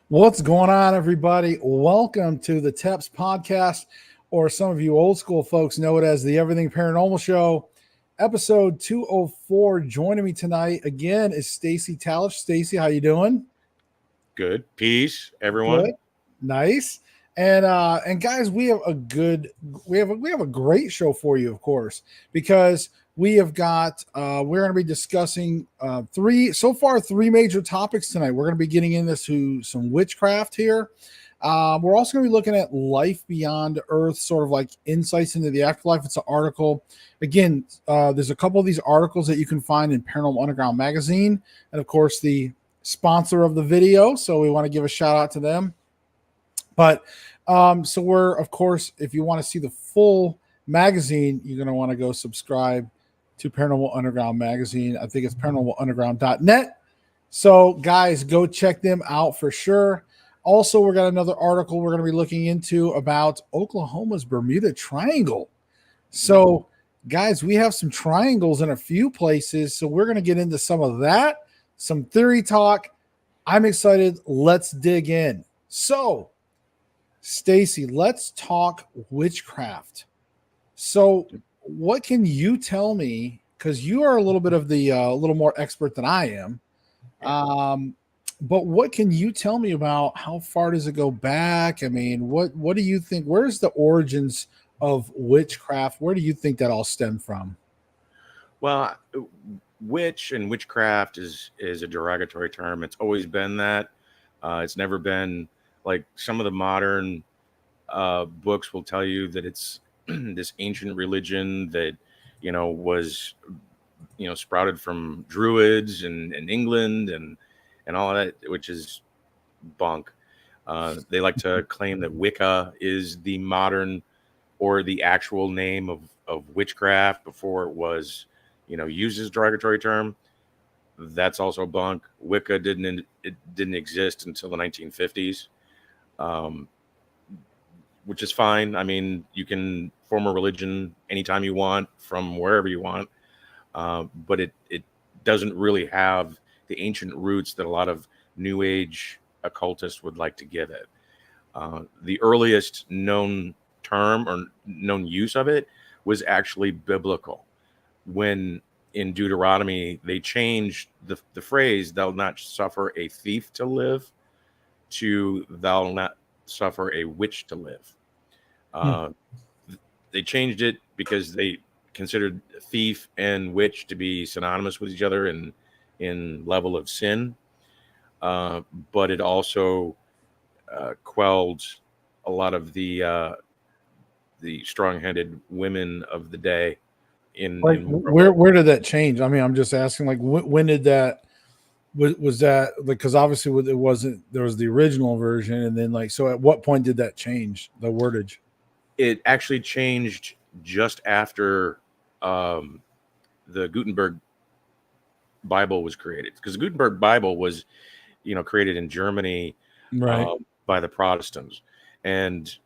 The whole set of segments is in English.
What's going on, everybody? Welcome to the TEPS podcast, or some of you old school folks know it as the Everything Paranormal Show, episode 204. Joining me tonight again is Stacey Tallitsch. Stacey, how you doing? Good. Peace, everyone. Good. Nice. And guys, we have a great show for you, of course, because we're going to be discussing three major topics tonight. We're going to be getting into some witchcraft here. We're also going to be looking at life beyond Earth, sort of like insights into the afterlife. It's an article. Again, there's a couple of these articles that you can find in Paranormal Underground magazine, and of course the sponsor of the video. So we want to give a shout out to them. But so we're, of course, if you want to see the full magazine, you're going to want to go subscribe to Paranormal Underground magazine. I think it's paranormalunderground.net. So guys, go check them out for sure. Also, we got another article we're going to be looking into about Oklahoma's Bermuda Triangle. So guys, we have some triangles in a few places. So we're going to get into some of that, some theory talk. I'm excited. Let's dig in. So Stacey, let's talk witchcraft. So what can you tell me? Because you are a little bit of the a little more expert than I am. But what can you tell me about how far does it go back? I mean, what do you think? Where's the origins of witchcraft? Where do you think that all stemmed from? Well, witch and witchcraft is a derogatory term. It's always been that. It's never been like some of the modern books will tell you that it's this ancient religion that was sprouted from druids in England and all of that, which is bunk. They like to claim that Wicca is the modern or the actual name of witchcraft before it was used as a derogatory term. That's also bunk. Wicca didn't exist until the 1950s, which is fine. I mean, you can form a religion anytime you want from wherever you want, but it doesn't really have the ancient roots that a lot of New Age occultists would like to give it. The earliest known term or known use of it was actually biblical, when in Deuteronomy they changed the phrase "thou not suffer a thief to live" to "thou not suffer a witch to live." They changed it because they considered thief and witch to be synonymous with each other in level of sin, but it also quelled a lot of the strong-headed women of the day. Where did that change? I mean, I'm just asking, like, when did that was that, like, because obviously it wasn't, there was the original version, and then, like, so at what point did that change, the wordage? It actually changed just after the Gutenberg Bible was created, because the Gutenberg Bible was created in Germany, right, by the Protestants, and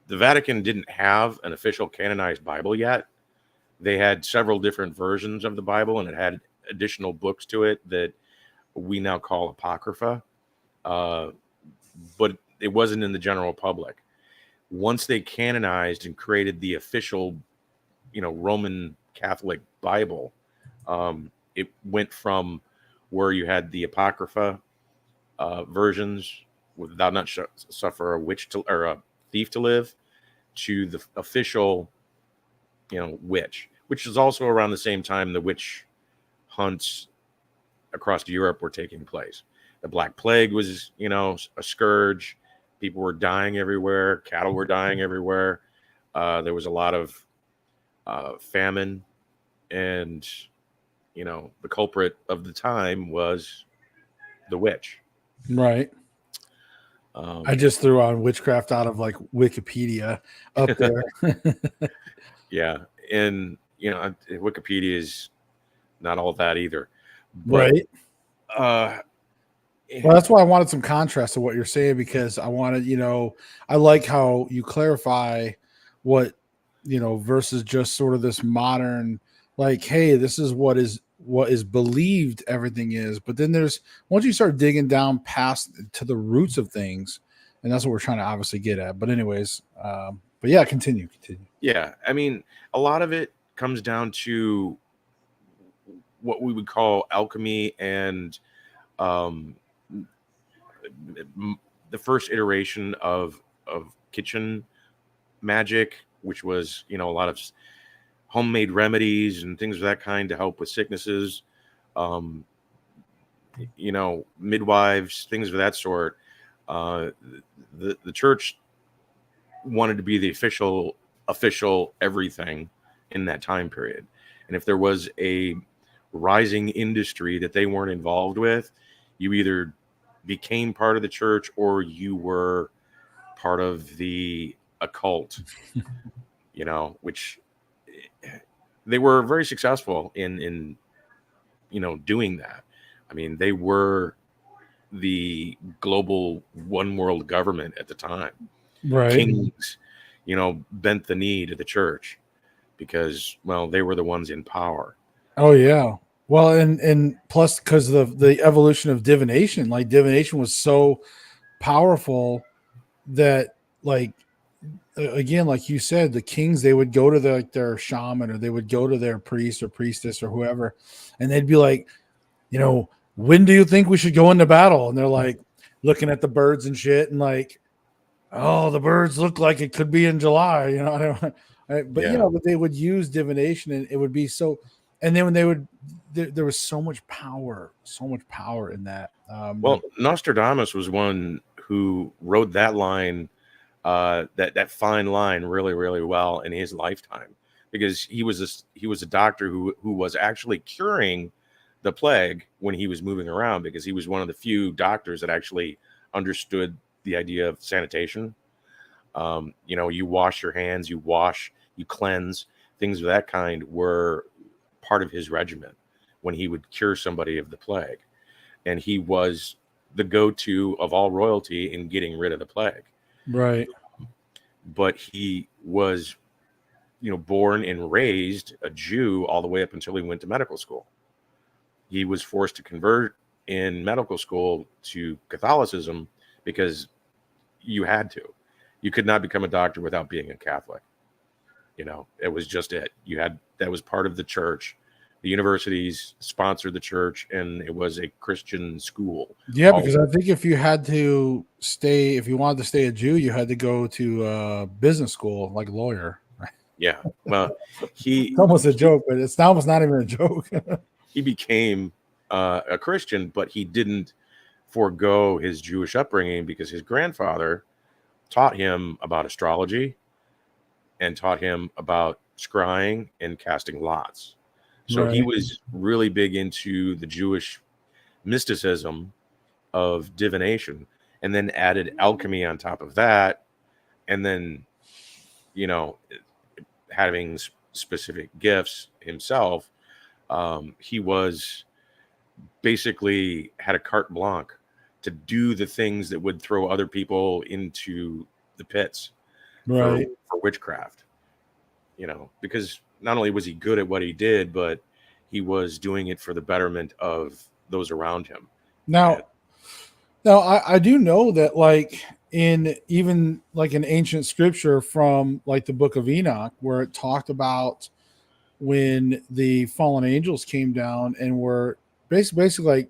the Vatican didn't have an official canonized Bible yet. They had several different versions of the Bible, and it had additional books to it that we now call Apocrypha, but it wasn't in the general public. Once they canonized and created the official, Roman Catholic Bible, it went from where you had the Apocrypha versions, with "thou not suffer a witch to or a thief to live," to the official, witch, which is also around the same time the witch hunts across Europe were taking place. The Black Plague was, a scourge. People were dying everywhere. Cattle were dying everywhere. There was a lot of famine, and the culprit of the time was the witch. Right. I just threw on witchcraft out of like Wikipedia up there. Yeah, and Wikipedia is not all that either. But, right. Well, that's why I wanted some contrast to what you're saying, because I wanted, I like how you clarify what, versus just sort of this modern, like, hey, this is what is what is believed everything is. But then there's, once you start digging down past to the roots of things, and that's what we're trying to obviously get at. But anyways, but yeah, continue. Yeah, I mean, a lot of it comes down to what we would call alchemy and um, the first iteration of kitchen magic, which was, you know, a lot of homemade remedies and things of that kind to help with sicknesses. Um, you know, midwives, things of that sort. Uh, the church wanted to be the official everything in that time period, and if there was a rising industry that they weren't involved with, you either became part of the church or you were part of the occult. You know, which they were very successful in you know, doing that. I mean, they were the global one world government at the time. Right. Kings, you know, bent the knee to the church because, well, they were the ones in power. Oh yeah. Well, and plus because of the evolution of divination, like divination was so powerful that, like, again, like you said, the kings, they would go to their shaman, or they would go to their priest or priestess or whoever, and they'd be like, you know, when do you think we should go into battle? And they're like looking at the birds and shit, and like, oh, the birds look like it could be in July, you know. I don't, but you Yeah. know, but they would use divination, and it would be so. And then when they would, there was so much power in that. Well, Nostradamus was one who rode that line, that fine line really, really well in his lifetime, because he was a doctor who was actually curing the plague when he was moving around, because he was one of the few doctors that actually understood the idea of sanitation. You know, you wash your hands, you cleanse, things of that kind were part of his regimen when he would cure somebody of the plague. And he was the go-to of all royalty in getting rid of the plague. right, But he was, you know, born and raised a Jew all the way up until he went to medical school. He was forced to convert in medical school to Catholicism because you had to. You could not become a doctor without being a Catholic. You know, it was just it. You had, that was part of the church. The universities sponsored the church, and it was a Christian school. yeah, because I think if you wanted to stay a Jew, you had to go to business school, like lawyer. Yeah. Well, It's almost a joke, but it's almost not even a joke. he became a Christian, but he didn't forego his Jewish upbringing because his grandfather taught him about astrology and taught him about scrying and casting lots. So he Right. was really big into the Jewish mysticism of divination, and then added alchemy on top of that. And then, you know, having specific gifts himself, he was basically had a carte blanche to do the things that would throw other people into the pits Right. for witchcraft, you know, because not only was he good at what he did, but he was doing it for the betterment of those around him. Now, I do know that, like, in even like an ancient scripture from like the book of Enoch, where it talked about when the fallen angels came down and were basically like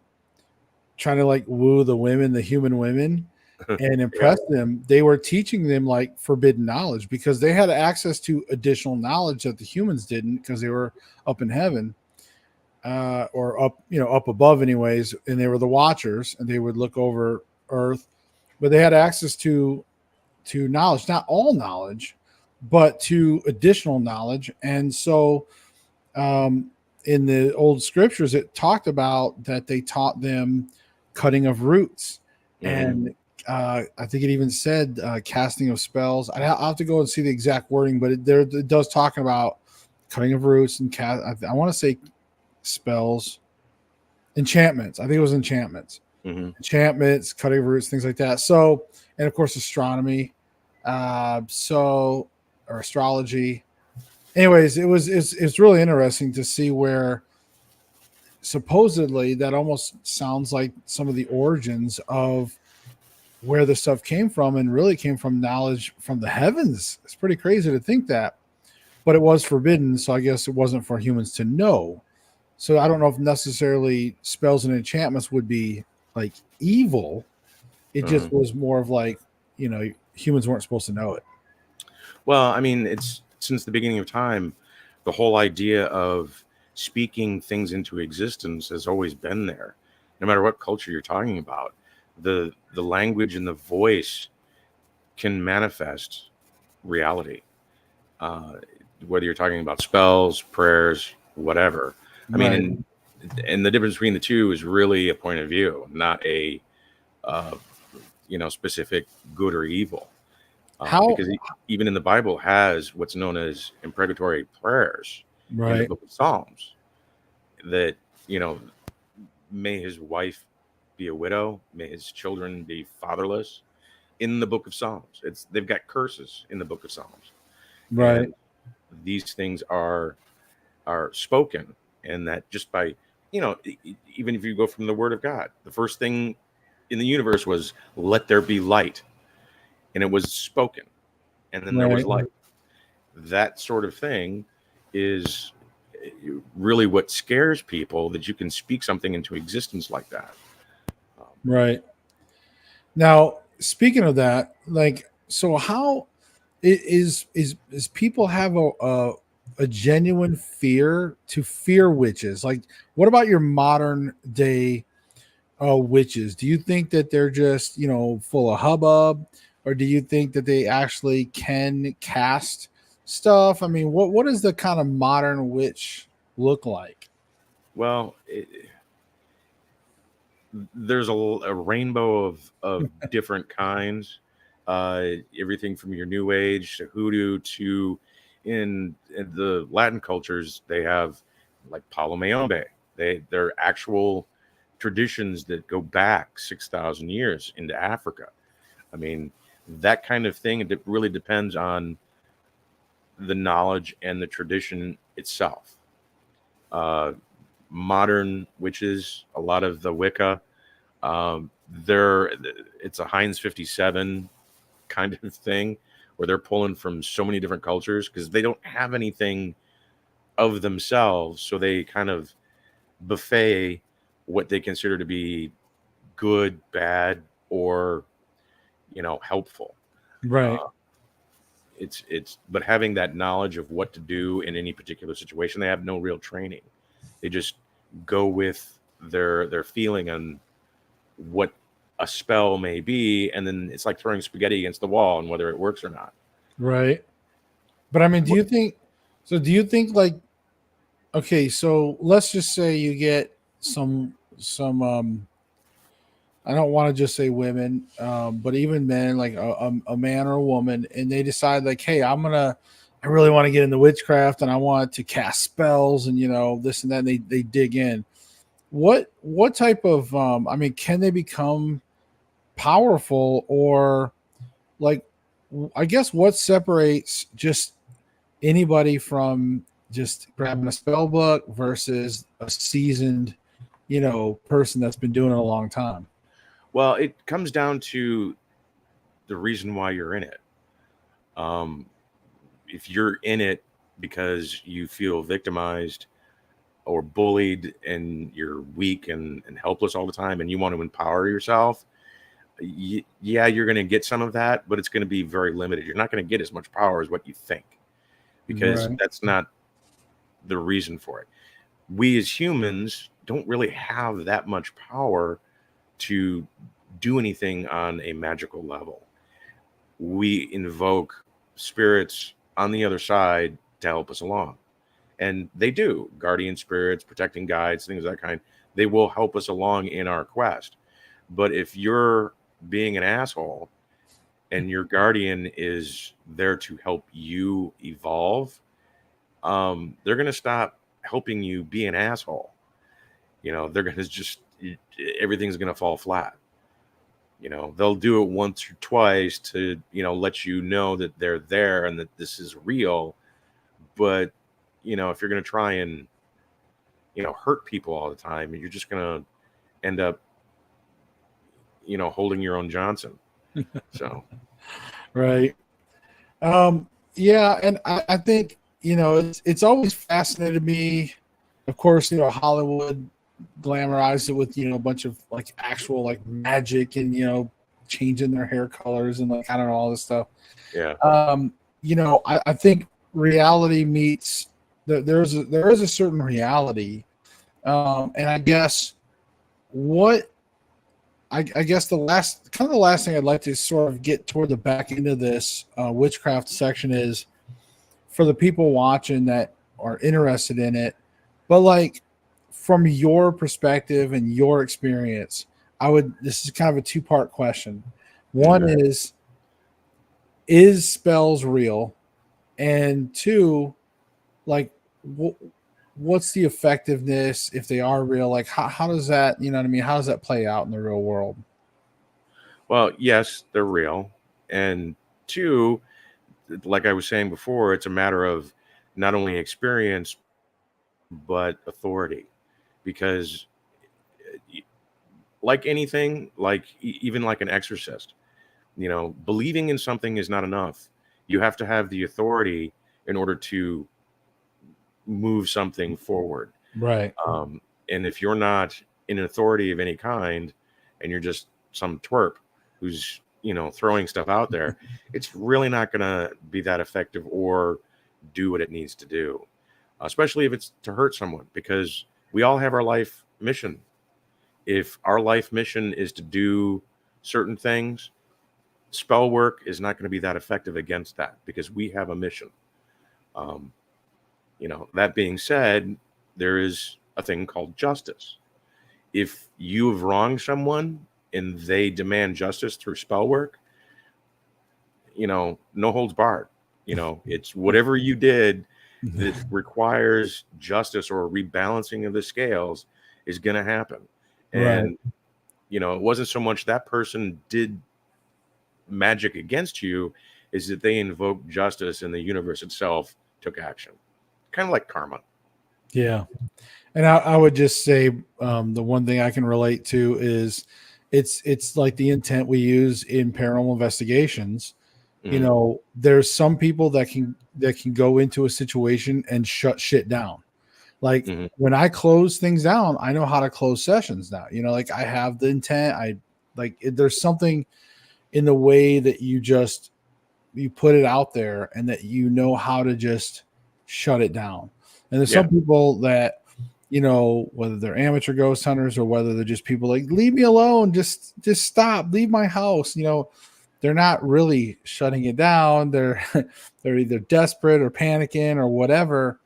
trying to like woo the women, the human women, and impress them, they were teaching them like forbidden knowledge, because they had access to additional knowledge that the humans didn't, because they were up in heaven, or up, you know, up above anyways, and they were the watchers, and they would look over earth, but they had access to knowledge, not all knowledge, but to additional knowledge. And so in the old scriptures, it talked about that they taught them cutting of roots, and I think it even said casting of spells. I'll have to go and see the exact wording, but it does talk about cutting of roots and I want to say spells, enchantments. I think it was enchantments, enchantments, cutting of roots, things like that. So, and of course, astronomy, or astrology. Anyways, it's really interesting to see where supposedly that almost sounds like some of the origins of where the stuff came from, and really came from knowledge from the heavens. It's pretty crazy to think that, but it was forbidden. So I guess it wasn't for humans to know. So I don't know if necessarily spells and enchantments would be like evil. It just was more of like, humans weren't supposed to know it. Well, I mean, it's since the beginning of time, the whole idea of speaking things into existence has always been there. No matter what culture you're talking about, the language and the voice can manifest reality. Whether you're talking about spells, prayers, whatever. I mean, and the difference between the two is really a point of view, not a specific good or evil. Because even in the Bible has what's known as imprecatory prayers in the book of Psalms, that may his wife be a widow, may his children be fatherless. In the book of Psalms, they've got curses in the book of Psalms, and these things are spoken, and that just by even if you go from the Word of God, the first thing in the universe was let there be light, and it was spoken, and then there was light. That sort of thing is really what scares people, that you can speak something into existence like that. Right. Now, speaking of that, like, so how is people have a genuine fear witches? Like, what about your modern day witches? Do you think that they're just full of hubbub, or do you think that they actually can cast stuff? I mean, what does the kind of modern witch look like? Well, there's a rainbow of different kinds. Everything from your New Age to hoodoo to in the Latin cultures, they have like Palo Mayombe. They're actual traditions that go back 6,000 years into Africa. I mean, that kind of thing, it really depends on the knowledge and the tradition itself. Modern witches, a lot of the Wicca, it's a Heinz 57 kind of thing, where they're pulling from so many different cultures because they don't have anything of themselves, so they kind of buffet what they consider to be good, bad, or helpful. Right. But having that knowledge of what to do in any particular situation, they have no real training. They just go with their feeling on what a spell may be, and then it's like throwing spaghetti against the wall and whether it works or not. Right. But I mean, do you think like, okay, so let's just say you get some I don't want to just say women, but even men, like a man or a woman, and they decide like, hey, I really want to get into witchcraft and I want to cast spells and this and that. And they dig in. What type of I mean, can they become powerful, or like, I guess what separates just anybody from just grabbing a spell book versus a seasoned, person that's been doing it a long time? Well, it comes down to the reason why you're in it. If you're in it because you feel victimized or bullied and you're weak and helpless all the time and you want to empower yourself, yeah, you're going to get some of that, but it's going to be very limited. You're not going to get as much power as what you think, because that's not the reason for it. We as humans don't really have that much power to do anything on a magical level. We invoke spirits on the other side to help us along, and they do. Guardian spirits, protecting guides, things of that kind, they will help us along in our quest. But if you're being an asshole and your guardian is there to help you evolve, they're going to stop helping you be an asshole. They're going to just, everything's going to fall flat. They'll do it once or twice to, let you know that they're there and that this is real. But, if you're going to try and hurt people all the time, you're just gonna end up, holding your own Johnson. So Right. Yeah, and I think it's always fascinated me. Of course, Hollywood glamorized it with a bunch of like actual like magic and changing their hair colors and like I don't know all this stuff. yeah, I think reality meets there is a certain reality, and I guess what I guess the last thing I'd like to sort of get toward the back end of this witchcraft section is for the people watching that are interested in it, but like from your perspective and your experience, this is kind of a two-part question. One okay. is spells real? And two, like what's the effectiveness if they are real? Like how does that, you know what I mean? How does that play out in the real world? Well, yes, they're real, and two, like I was saying before, it's a matter of not only experience but authority, because like anything, like even like an exorcist, believing in something is not enough. You have to have the authority in order to move something forward. Right. And if you're not in authority of any kind, and you're just some twerp who's throwing stuff out there, it's really not going to be that effective or do what it needs to do, especially if it's to hurt someone, because we all have our life mission. If our life mission is to do certain things, spell work is not going to be that effective against that, because we have a mission. um, that being said, there is a thing called justice. If you have wronged someone and they demand justice through spell work, no holds barred. It's whatever you did that requires justice or a rebalancing of the scales is going to happen. Right. And, it wasn't so much that person did magic against you, is that they invoked justice and the universe itself took action. Kind of like karma. Yeah. And I would just say the one thing I can relate to is it's like the intent we use in paranormal investigations. Mhm. There's some people that can go into a situation and shut shit down. Like Mhm. when I close things down, I know how to close sessions now. Like I have the intent. There's something in the way that you put it out there and that how to just shut it down. And there's Yeah. some people that whether they're amateur ghost hunters or whether they're just people like, leave me alone, just stop, leave my house. They're not really shutting it down. They're they're either desperate or panicking or whatever,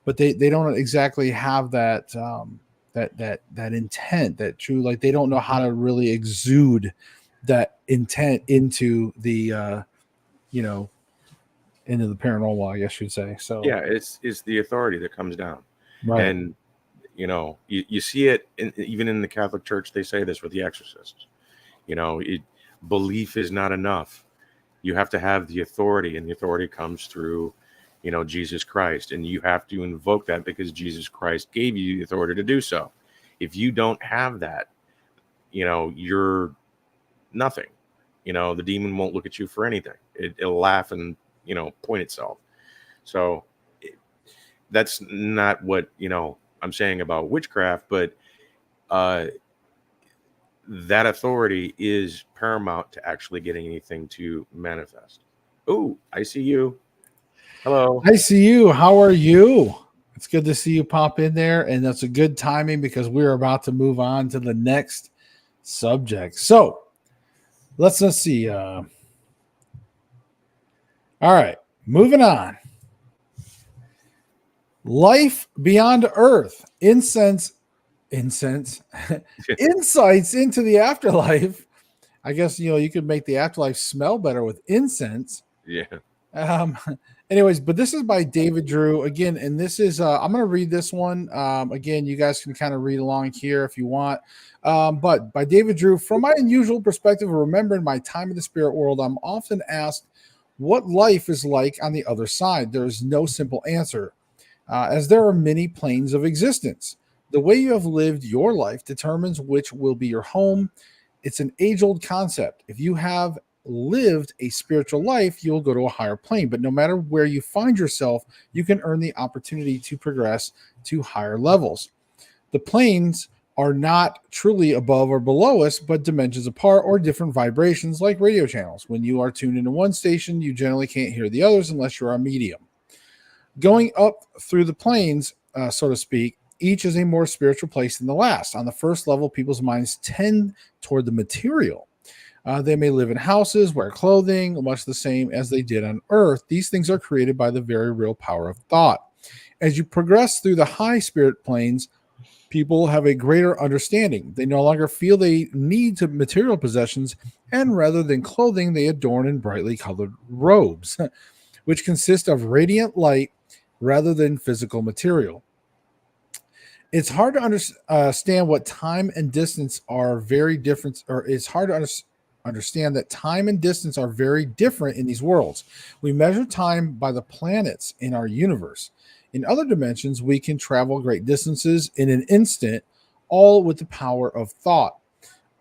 but they don't exactly have that that intent, that true, like they don't know how to really exude that intent into the you know into the paranormal, I guess you'd say. So Yeah, it's the authority that comes down. right. And you see it even in the Catholic Church. They say this with the exorcists. Belief is not enough. You have to have the authority, and the authority comes through Jesus Christ, and you have to invoke that because Jesus Christ gave you the authority to do so. If you don't have that, you're nothing. The demon won't look at you for anything. It'll laugh and point itself. So that's not what I'm saying about witchcraft, but that authority is paramount to actually getting anything to manifest. Oh, I see you. Hello. I see you. How are you? It's good to see you pop in there, and that's a good timing because we're about to move on to the next subject. So let's see. All right, moving on. Life beyond Earth, insights into the afterlife. I guess you could make the afterlife smell better with incense. Yeah. Um, Anyways, but this is by David Drew again, and this is I'm going to read this one. Again, you guys can kind of read along here if you want. But by David Drew, from my unusual perspective of remembering my time in the spirit world, I'm often asked what life is like on the other side. There is no simple answer, as there are many planes of existence. The way you have lived your life determines which will be your home. It's an age old concept. If you have lived a spiritual life, you'll go to a higher plane. But no matter where you find yourself, you can earn the opportunity to progress to higher levels. The planes are not truly above or below us, but dimensions apart or different vibrations like radio channels. When you are tuned into one station, you generally can't hear the others unless you're a medium. Going up through the planes, so to speak, each is a more spiritual place than the last. On the first level, people's minds tend toward the material. They may live in houses, wear clothing, much the same as they did on Earth. These things are created by the very real power of thought. As you progress through the high spirit planes, people have a greater understanding. They no longer feel they need to material possessions, and rather than clothing, they adorn in brightly colored robes, which consist of radiant light rather than physical material. It's hard to understand what time and distance are very different, or it's hard to understand that time and distance are very different in these worlds. We measure time by the planets in our universe. In other dimensions, we can travel great distances in an instant, all with the power of thought.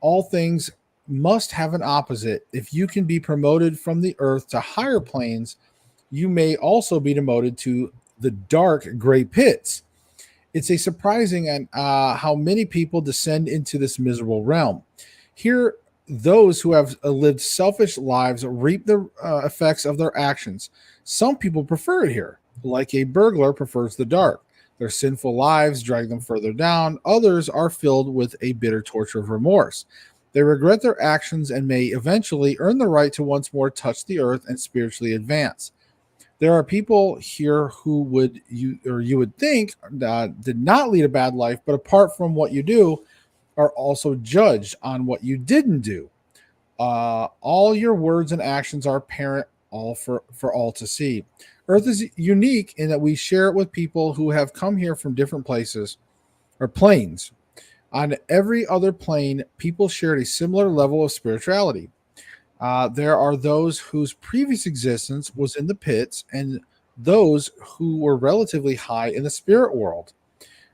All things must have an opposite. If you can be promoted from the earth to higher planes, you may also be demoted to the dark gray pits. It's a surprising and how many people descend into this miserable realm. Here, those who have lived selfish lives reap the effects of their actions. Some people prefer it here, like a burglar prefers the dark. Their sinful lives drag them further down. Others are filled with a bitter torture of remorse. They regret their actions and may eventually earn the right to once more touch the earth and spiritually advance. There are people here who you would think did not lead a bad life, but apart from what you do, are also judged on what you didn't do. All your words and actions are apparent, all for all to see. Earth is unique in that we share it with people who have come here from different places or planes. On every other plane, people shared a similar level of spirituality. There are those whose previous existence was in the pits and those who were relatively high in the spirit world.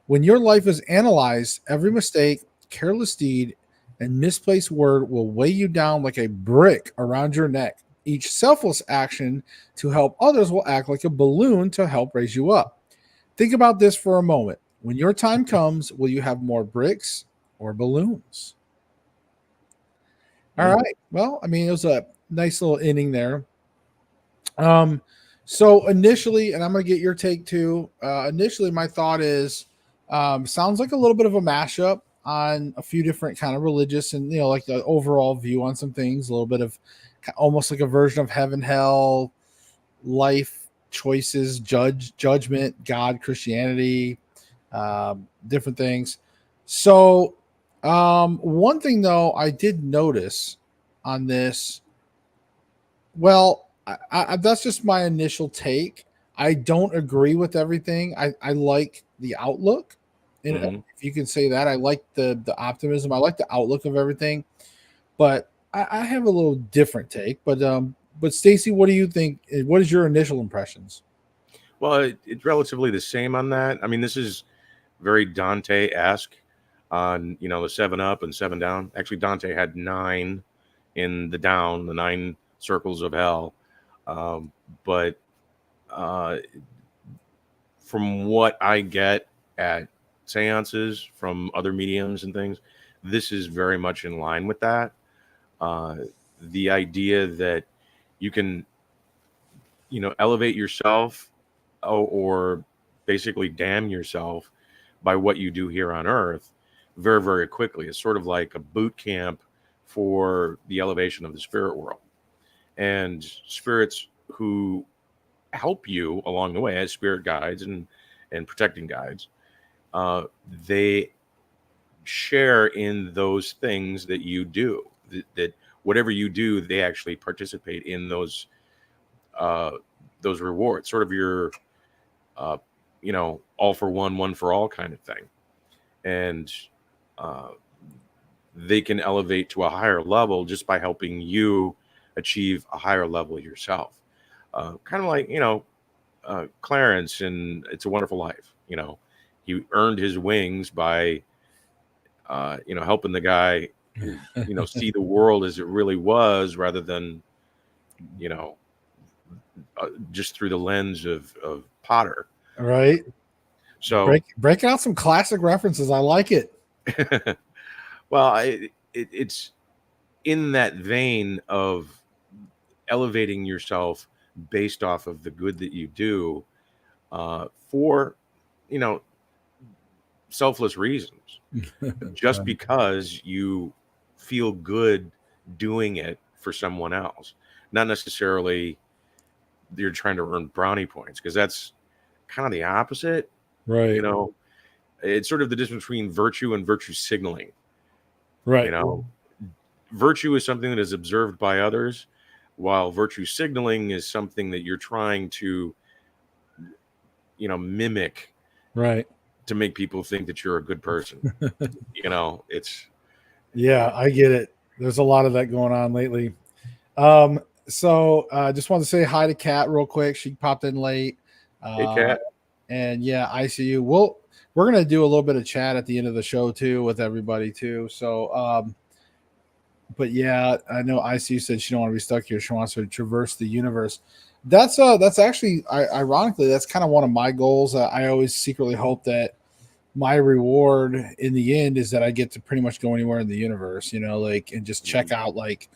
When your life is analyzed, every mistake, careless deed, and misplaced word will weigh you down like a brick around your neck. Each selfless action to help others will act like a balloon to help raise you up. Think about this for a moment. When your time comes, will you have more bricks or balloons? All right. Well, I mean, it was a nice little inning there. Um, so initially, and I'm going to get your take too. Initially, my thought is, sounds like a little bit of a mashup on a few different kind of religious and like the overall view on some things. A little bit of almost like a version of heaven, hell, life choices, judgment, God, Christianity, different things. So, one thing though, I did notice on this. Well, that's just my initial take. I don't agree with everything. I like the outlook, and if you can say that, I like the optimism. I like the outlook of everything, but I have a little different take. But Stacey, what do you think? What is your initial impressions? Well, it's relatively the same on that. I mean, this is very Dante-esque on, the seven up and seven down. Actually, Dante had 9 in the down, the 9 circles of hell. But from what I get at seances from other mediums and things, this is very much in line with that. The idea that you can, elevate yourself or basically damn yourself by what you do here on earth very, very quickly. It's sort of like a boot camp for the elevation of the spirit world. And spirits who help you along the way as spirit guides and protecting guides, they share in those things that you do, that whatever you do, they actually participate in those rewards, sort of your all for one for all kind of thing. And they can elevate to a higher level just by helping you achieve a higher level yourself. Kind of like, Clarence in It's a Wonderful Life. He earned his wings by, helping the guy, see the world as it really was, rather than, you know, just through the lens of Potter. Right. So Breaking out some classic references. I like it. well, it's in that vein of elevating yourself based off of the good that you do, for, you know, selfless reasons, just Right. because you feel good doing it for someone else, not necessarily you're trying to earn brownie points, because that's kind of the opposite. You Right. know, it's sort of the difference between virtue and virtue signaling. You Right. know, virtue is something that is observed by others, while virtue signaling is something that you're trying to, mimic Right. to make people think that you're a good person. It's Yeah, I get it. There's a lot of that going on lately. So just wanted to say hi to Kat real quick. She popped in late. hey, Uh, Cat. and yeah, ICU. We're gonna do a little bit of chat at the end of the show too with everybody too. So but yeah, I know ICU said she don't want to be stuck here. She wants to traverse the universe. That's actually ironically that's kind of one of my goals. I always secretly hope that my reward in the end is that I get to pretty much go anywhere in the universe, like and just check out like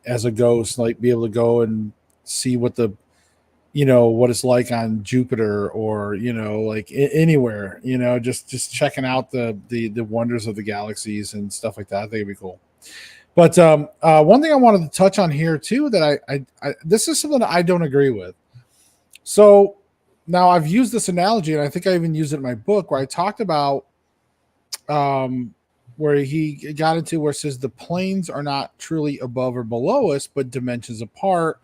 as a ghost, like be able to go and see what it's like on Jupiter or like anywhere, just checking out the wonders of the galaxies and stuff like that. I think it'd be cool. But one thing I wanted to touch on here too that I this is something that I don't agree with. So now I've used this analogy, and I think I even used it in my book where I talked about where he got into where it says the planes are not truly above or below us, but dimensions apart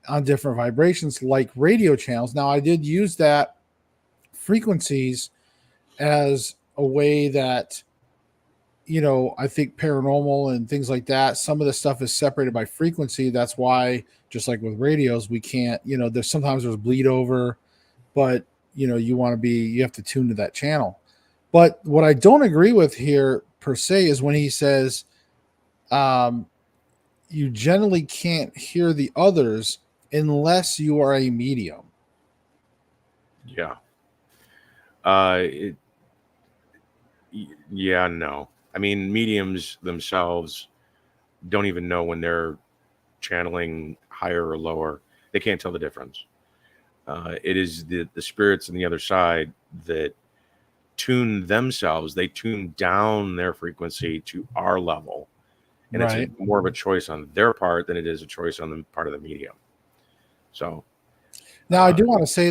on different vibrations, like radio channels. Now I did use that frequencies as a way that I think paranormal and things like that, some of the stuff is separated by frequency. That's why, just like with radios, we can't, there's bleed over, but you have to tune to that channel. But what I don't agree with here per se is when he says, you generally can't hear the others unless you are a medium. Yeah. Yeah, no. I mean, mediums themselves don't even know when they're channeling higher or lower. They can't tell the difference. It is the spirits on the other side that tune themselves. They tune down their frequency to our level, and it's Right. more of a choice on their part than it is a choice on the part of the medium. So Now I do want to say,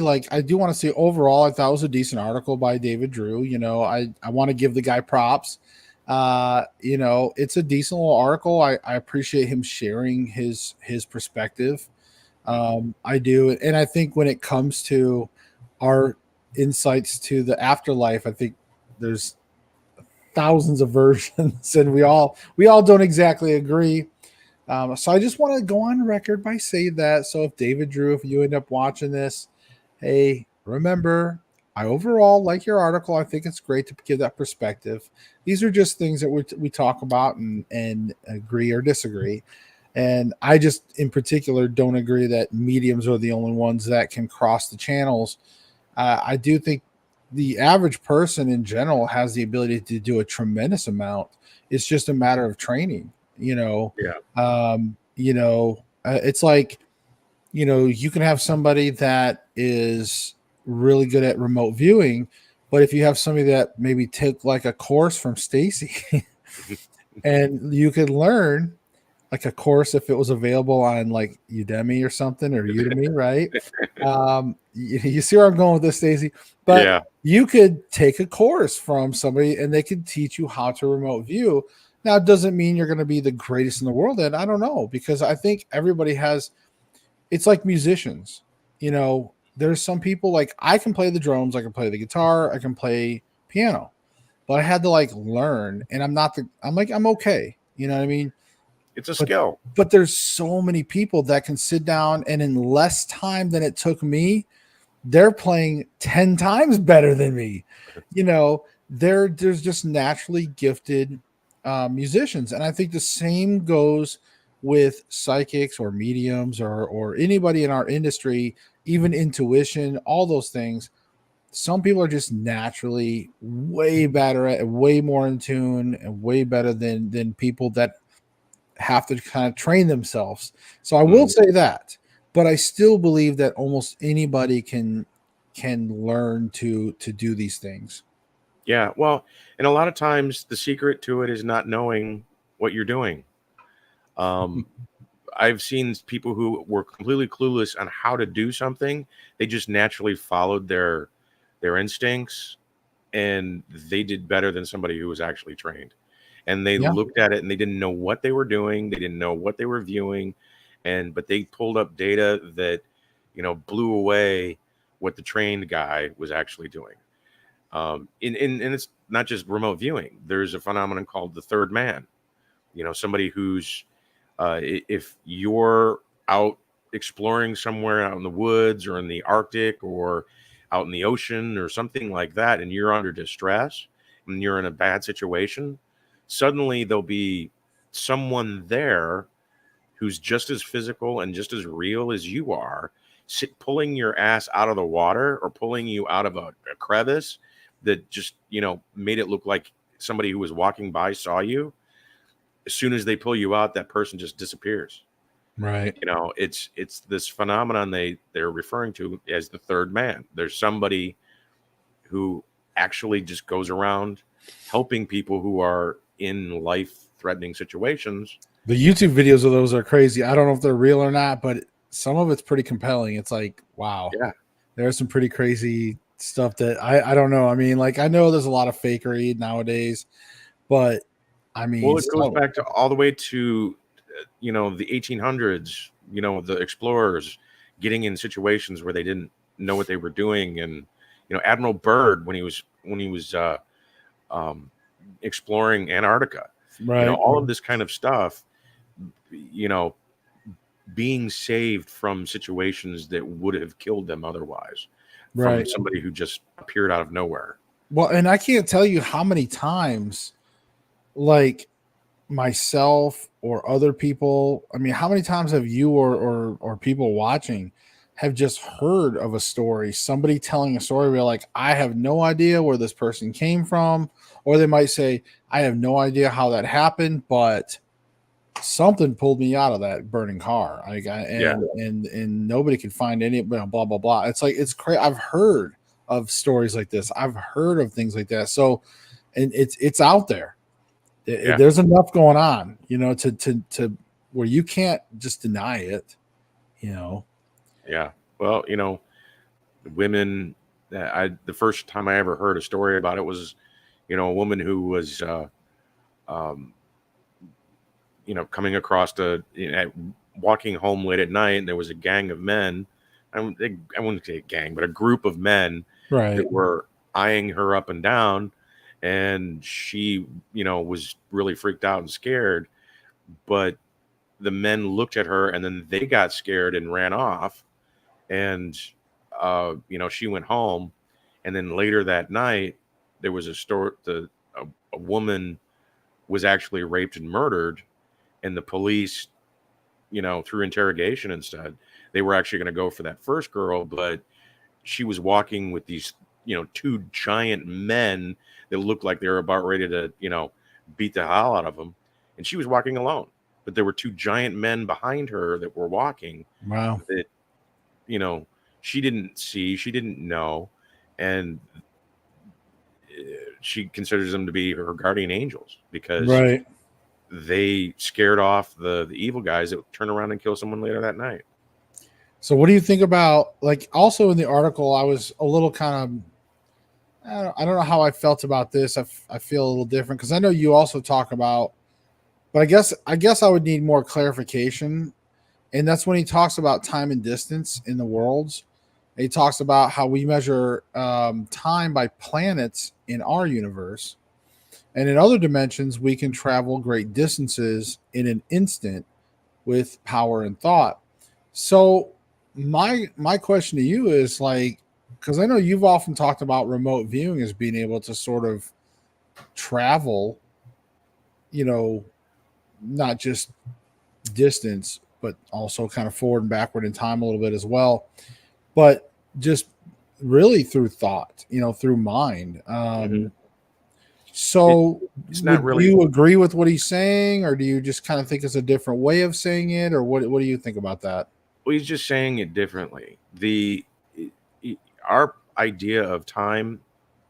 overall, I thought it was a decent article by David Drew. I want to give the guy props. It's a decent little article. I appreciate him sharing his perspective. I do, and I think when it comes to our insights to the afterlife, I think there's thousands of versions, and we all don't exactly agree. So I just want to go on record by saying that. So if David Drew, if you end up watching this, hey, remember, I overall like your article. I think it's great to give that perspective. These are just things that we talk about and agree or disagree. And I just, in particular, don't agree that mediums are the only ones that can cross the channels. I do think the average person in general has the ability to do a tremendous amount. It's just a matter of training. yeah, It's like, you can have somebody that is really good at remote viewing, but if you have somebody that maybe took like a course from Stacey and you could learn like a course if it was available on like Udemy or something or Udemy, right? You see where I'm going with this, Stacey? But yeah, you could take a course from somebody and they could teach you how to remote view. Now, it doesn't mean you're going to be the greatest in the world. And I don't know, because I think everybody has, it's like musicians, there's some people like I can play the drums, I can play the guitar, I can play piano, but I had to like learn and I'm okay. You know what I mean? it's a But skill. there's so many people that can sit down and in less time than it took me, they're playing 10 times better than me. You know, there's just naturally gifted musicians. And I think the same goes with psychics or mediums or anybody in our industry, even intuition, all those things. Some people are just naturally way better at, way more in tune and way better than people that have to kind of train themselves. So I will say that, but I still believe that almost anybody can learn to do these things. Yeah, well, and a lot of times the secret to it is not knowing what you're doing. Um, I've seen people who were completely clueless on how to do something. They just naturally followed their instincts, and they did better than somebody who was actually trained. And they Yeah, looked at it and they didn't know what they were doing. They didn't know what they were viewing, but they pulled up data that blew away what the trained guy was actually doing. And it's not just remote viewing. There's a phenomenon called the third man. Somebody who's if you're out exploring somewhere out in the woods or in the Arctic or out in the ocean or something like that, and you're under distress and you're in a bad situation, suddenly there'll be someone there who's just as physical and just as real as you are, pulling your ass out of the water or pulling you out of a crevice that just made it look like somebody who was walking by saw you. As soon as they pull you out, that person just disappears. right. It's this phenomenon they're referring to as the third man. There's somebody who actually just goes around helping people who are in life-threatening situations. The YouTube videos of those are crazy. I don't know if they're real or not, but some of it's pretty compelling. It's like, wow, Yeah. there's some pretty crazy stuff that I don't know. I mean, like I know there's a lot of fakery nowadays, but I mean, Well, it goes back to all the way to the 1800s. The explorers getting in situations where they didn't know what they were doing, and Admiral Byrd when he was exploring Antarctica. right, All of this kind of stuff. Being saved from situations that would have killed them otherwise, from right. somebody who just appeared out of nowhere. Well, and I can't tell you how many times, like myself or other people. I mean, how many times have you or people watching have just heard of a story, somebody telling a story where like, I have no idea where this person came from, or they might say, I have no idea how that happened, but something pulled me out of that burning car. Yeah. And nobody could find any blah blah blah. It's like it's crazy. I've heard of stories like this. I've heard of things like that. So, and it's out there. Yeah. There's enough going on, to where you can't just deny it. Yeah. Well, women. The first time I ever heard a story about it was, a woman who was, um, coming across walking home late at night, and there was a gang of men. I wouldn't say a gang, but a group of men Right. that were eyeing her up and down, and she, was really freaked out and scared. But the men looked at her, and then they got scared and ran off. And she went home, and then later that night, there was a story. A woman was actually raped and murdered, and the police, through interrogation instead, they were actually going to go for that first girl, but she was walking with these, two giant men that looked like they were about ready to, beat the hell out of them, and she was walking alone. But there were two giant men behind her that were walking. Wow. That, she didn't see, she didn't know, and she considers them to be her guardian angels because Right. they scared off the evil guys that would turn around and kill someone later that night. So what do you think about, like, also in the article, I was a little kind of, I don't know how I felt about this. I feel a little different because I know you also talk about, but I guess I would need more clarification. And that's when he talks about time and distance in the worlds. He talks about how we measure time by planets in our universe. And in other dimensions, we can travel great distances in an instant with power and thought. So my question to you is like, because I know you've often talked about remote viewing as being able to sort of travel, not just distance, but also kind of forward and backward in time a little bit as well. But just really through thought, through mind. Mhm. It, So it's not would really. you agree with what he's saying, or do you just kind of think it's a different way of saying it, or what do you think about that? Well, he's just saying it differently. Our idea of time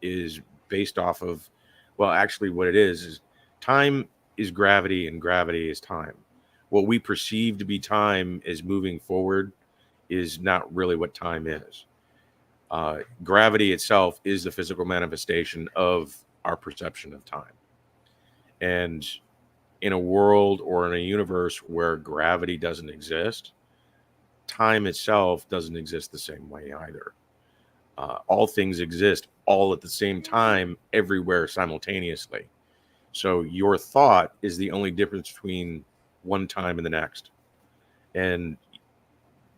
is based off of, well, actually, what it is time is gravity, and gravity is time. What we perceive to be time as moving forward is not really what time is. Gravity itself is the physical manifestation of our perception of time. And in a world or in a universe where gravity doesn't exist, time itself doesn't exist the same way either. All things exist all at the same time, everywhere simultaneously. So your thought is the only difference between one time and the next. And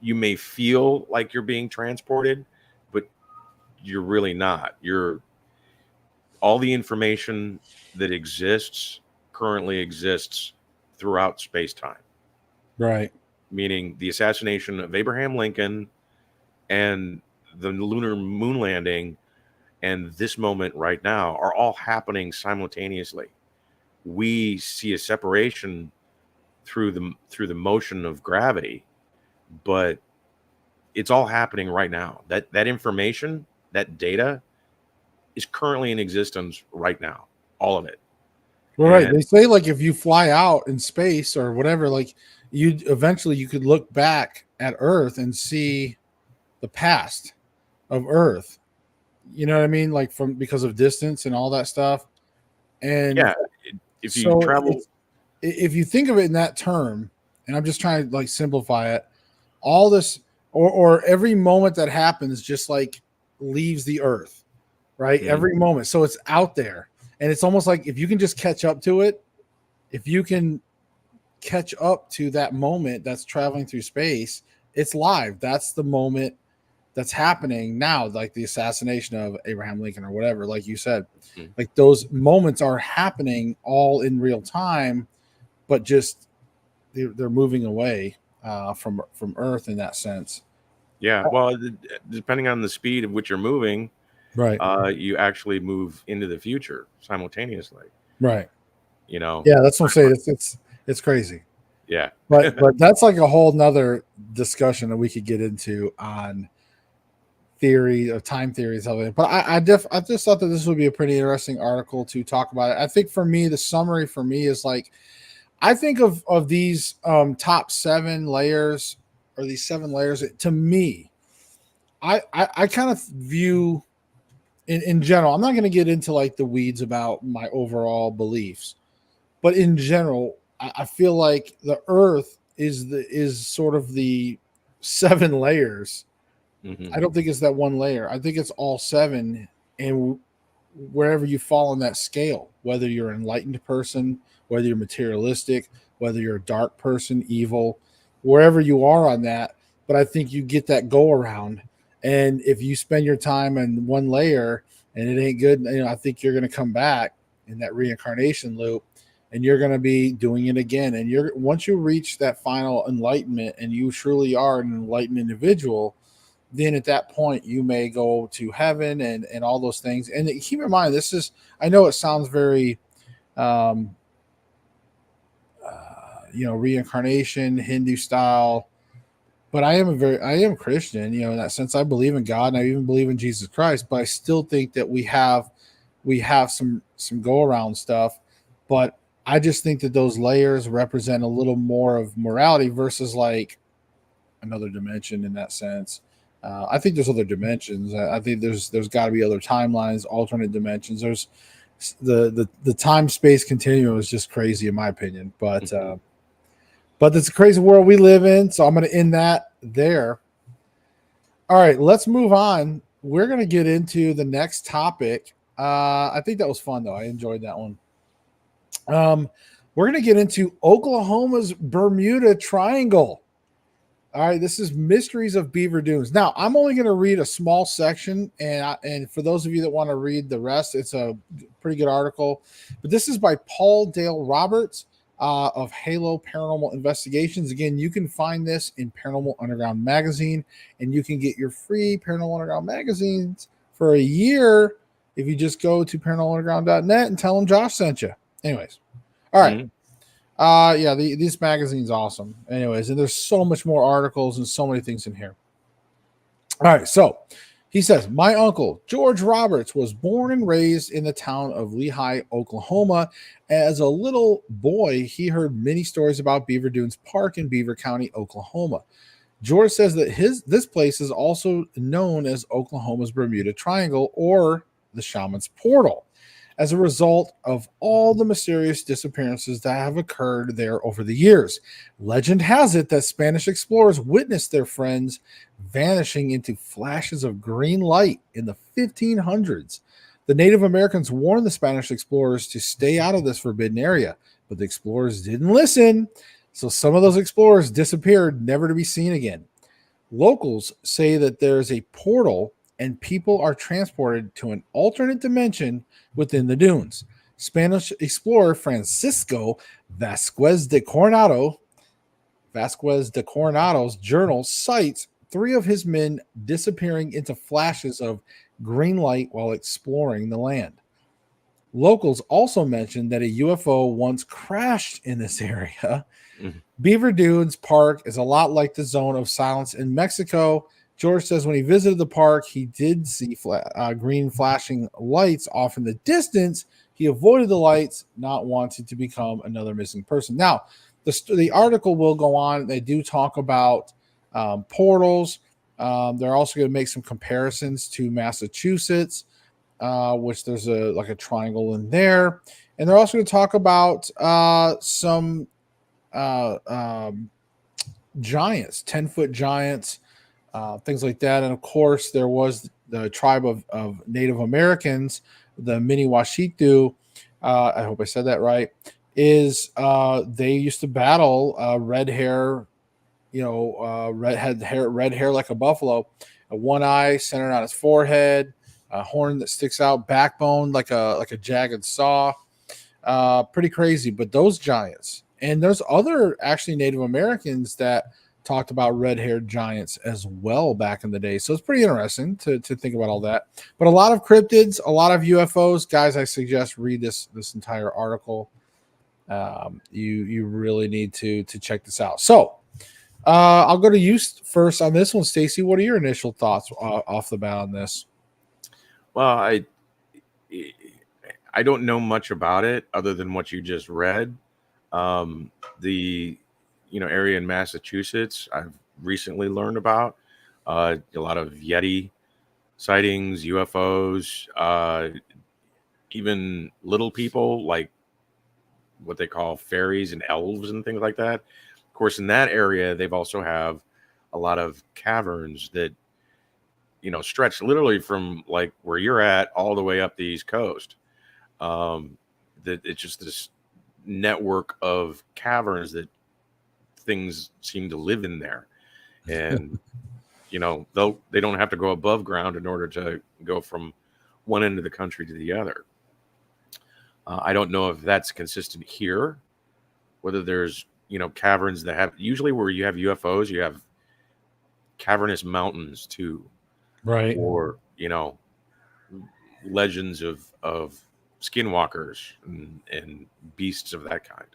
you may feel like you're being transported, but you're really not. You're all the information that exists currently exists throughout space time, Right. meaning the assassination of Abraham Lincoln and the lunar moon landing and this moment right now are all happening simultaneously. We see a separation through the motion of gravity, but it's all happening right now. That information, that data is currently in existence right now, all of it. Well, right. And They say like if you fly out in space or whatever, like you could look back at Earth and see the past of Earth. You know what I mean? Like from because of distance and all that stuff. And yeah, if you so travel, if you think of it in that term, and I'm just trying to like simplify it, all this or every moment that happens just like leaves the earth, right? Mhm. Every moment. So it's out there. And it's almost like if you can just catch up to it, if you can catch up to that moment that's traveling through space, it's live. That's the moment that's happening now, like the assassination of Abraham Lincoln or whatever, like you said. Mhm. Like those moments are happening all in real time, but just they're moving away from Earth in that sense. Yeah, well, depending on the speed at which you're moving, Right. you actually move into the future simultaneously. Right. You know, Yeah, that's what I'm saying. It's crazy. yeah, But that's like a whole nother discussion that we could get into on theory of time theories of it. But I just thought that this would be a pretty interesting article to talk about it. I think for me, the summary for me is like I think of these top 7 layers or these 7 layers. To me, I kind of view in general. I'm not going to get into like the weeds about my overall beliefs, but in general, I feel like the Earth is sort of the 7 layers. hmm I don't think it's that one layer. I think it's all 7, and wherever you fall on that scale, whether you're an enlightened person, whether you're materialistic, whether you're a dark person, evil, wherever you are on that. But I think you get that go around. And if you spend your time in one layer and it ain't good, I think you're going to come back in that reincarnation loop and you're going to be doing it again. And you're once you reach that final enlightenment and you truly are an enlightened individual, then at that point you may go to heaven and all those things. And keep in mind, this is, I know it sounds very um reincarnation Hindu style, but I am Christian, in that sense. I believe in God and I even believe in Jesus Christ, but I still think that we have some go around stuff. But I just think that those layers represent a little more of morality versus like another dimension in that sense. I think there's other dimensions. I think there's got to be other timelines, alternate dimensions. There's the time space continuum is just crazy in my opinion. hmm But it's a crazy world we live in. So I'm going to end that there. All right, let's move on. We're going to get into the next topic. I think that was fun though. I enjoyed that one. Um, we're going to get into Oklahoma's Bermuda Triangle. All right, this is Mysteries of Beaver Dunes. Now, I'm only going to read a small section, and for those of you that want to read the rest, it's a pretty good article. But this is by Paul Dale Roberts of Halo Paranormal Investigations. Again, you can find this in Paranormal Underground magazine, and you can get your free Paranormal Underground magazines for a year if you just go to paranormalunderground.net and tell them Josh sent you. Anyways, all right. Mhm. Yeah, this magazine's awesome. Anyways, and there's so much more articles and so many things in here. All right, so he says, my uncle, George Roberts, was born and raised in the town of Lehigh, Oklahoma. As a little boy, he heard many stories about Beaver Dunes Park in Beaver County, Oklahoma. George says that this place is also known as Oklahoma's Bermuda Triangle or the Shaman's Portal, as a result of all the mysterious disappearances that have occurred there over the years. Legend has it that Spanish explorers witnessed their friends vanishing into flashes of green light in the 1500s. The Native Americans warned the Spanish explorers to stay out of this forbidden area, but the explorers didn't listen, so some of those explorers disappeared, never to be seen again. Locals say that there's a portal and people are transported to an alternate dimension within the dunes. Spanish explorer Francisco Vasquez de Coronado's journal cites 3 of his men disappearing into flashes of green light while exploring the land. Locals also mentioned that a UFO once crashed in this area. Mhm. Beaver Dunes Park is a lot like the Zone of Silence in Mexico. George says when he visited the park, he did see green flashing lights off in the distance. He avoided the lights, not wanting to become another missing person. Now, the article will go on. They do talk about portals. They're also going to make some comparisons to Massachusetts, which there's a triangle in there. And they're also going to talk about some giants, 10-foot giants, things like that. And of course, there was the tribe of Native Americans, the Mini-Washington. I hope I said that right. They used to battle red hair, red hair like a buffalo, one eye centered on his forehead, a horn that sticks out, backbone like a jagged saw. Pretty crazy. But those giants, and there's other actually Native Americans that talked about red-haired giants as well back in the day. So it's pretty interesting to think about all that. But a lot of cryptids, a lot of UFOs. Guys, I suggest read this entire article. You really need to check this out. So I'll go to you first on this one, Stacey. What are your initial thoughts off the bat on this? Well, I don't know much about it other than what you just read. The area in Massachusetts I've recently learned about a lot of Yeti sightings, UFOs, even little people like what they call fairies and elves and things like that. Of course, in that area, they've also have a lot of caverns that stretch literally from like where you're at all the way up the East Coast. That it's just this network of caverns that things seem to live in there, and they don't have to go above ground in order to go from one end of the country to the other. I don't know if that's consistent here, whether there's caverns that have, usually where you have UFOs, you have cavernous mountains too, Right. or legends of skinwalkers and beasts of that kind.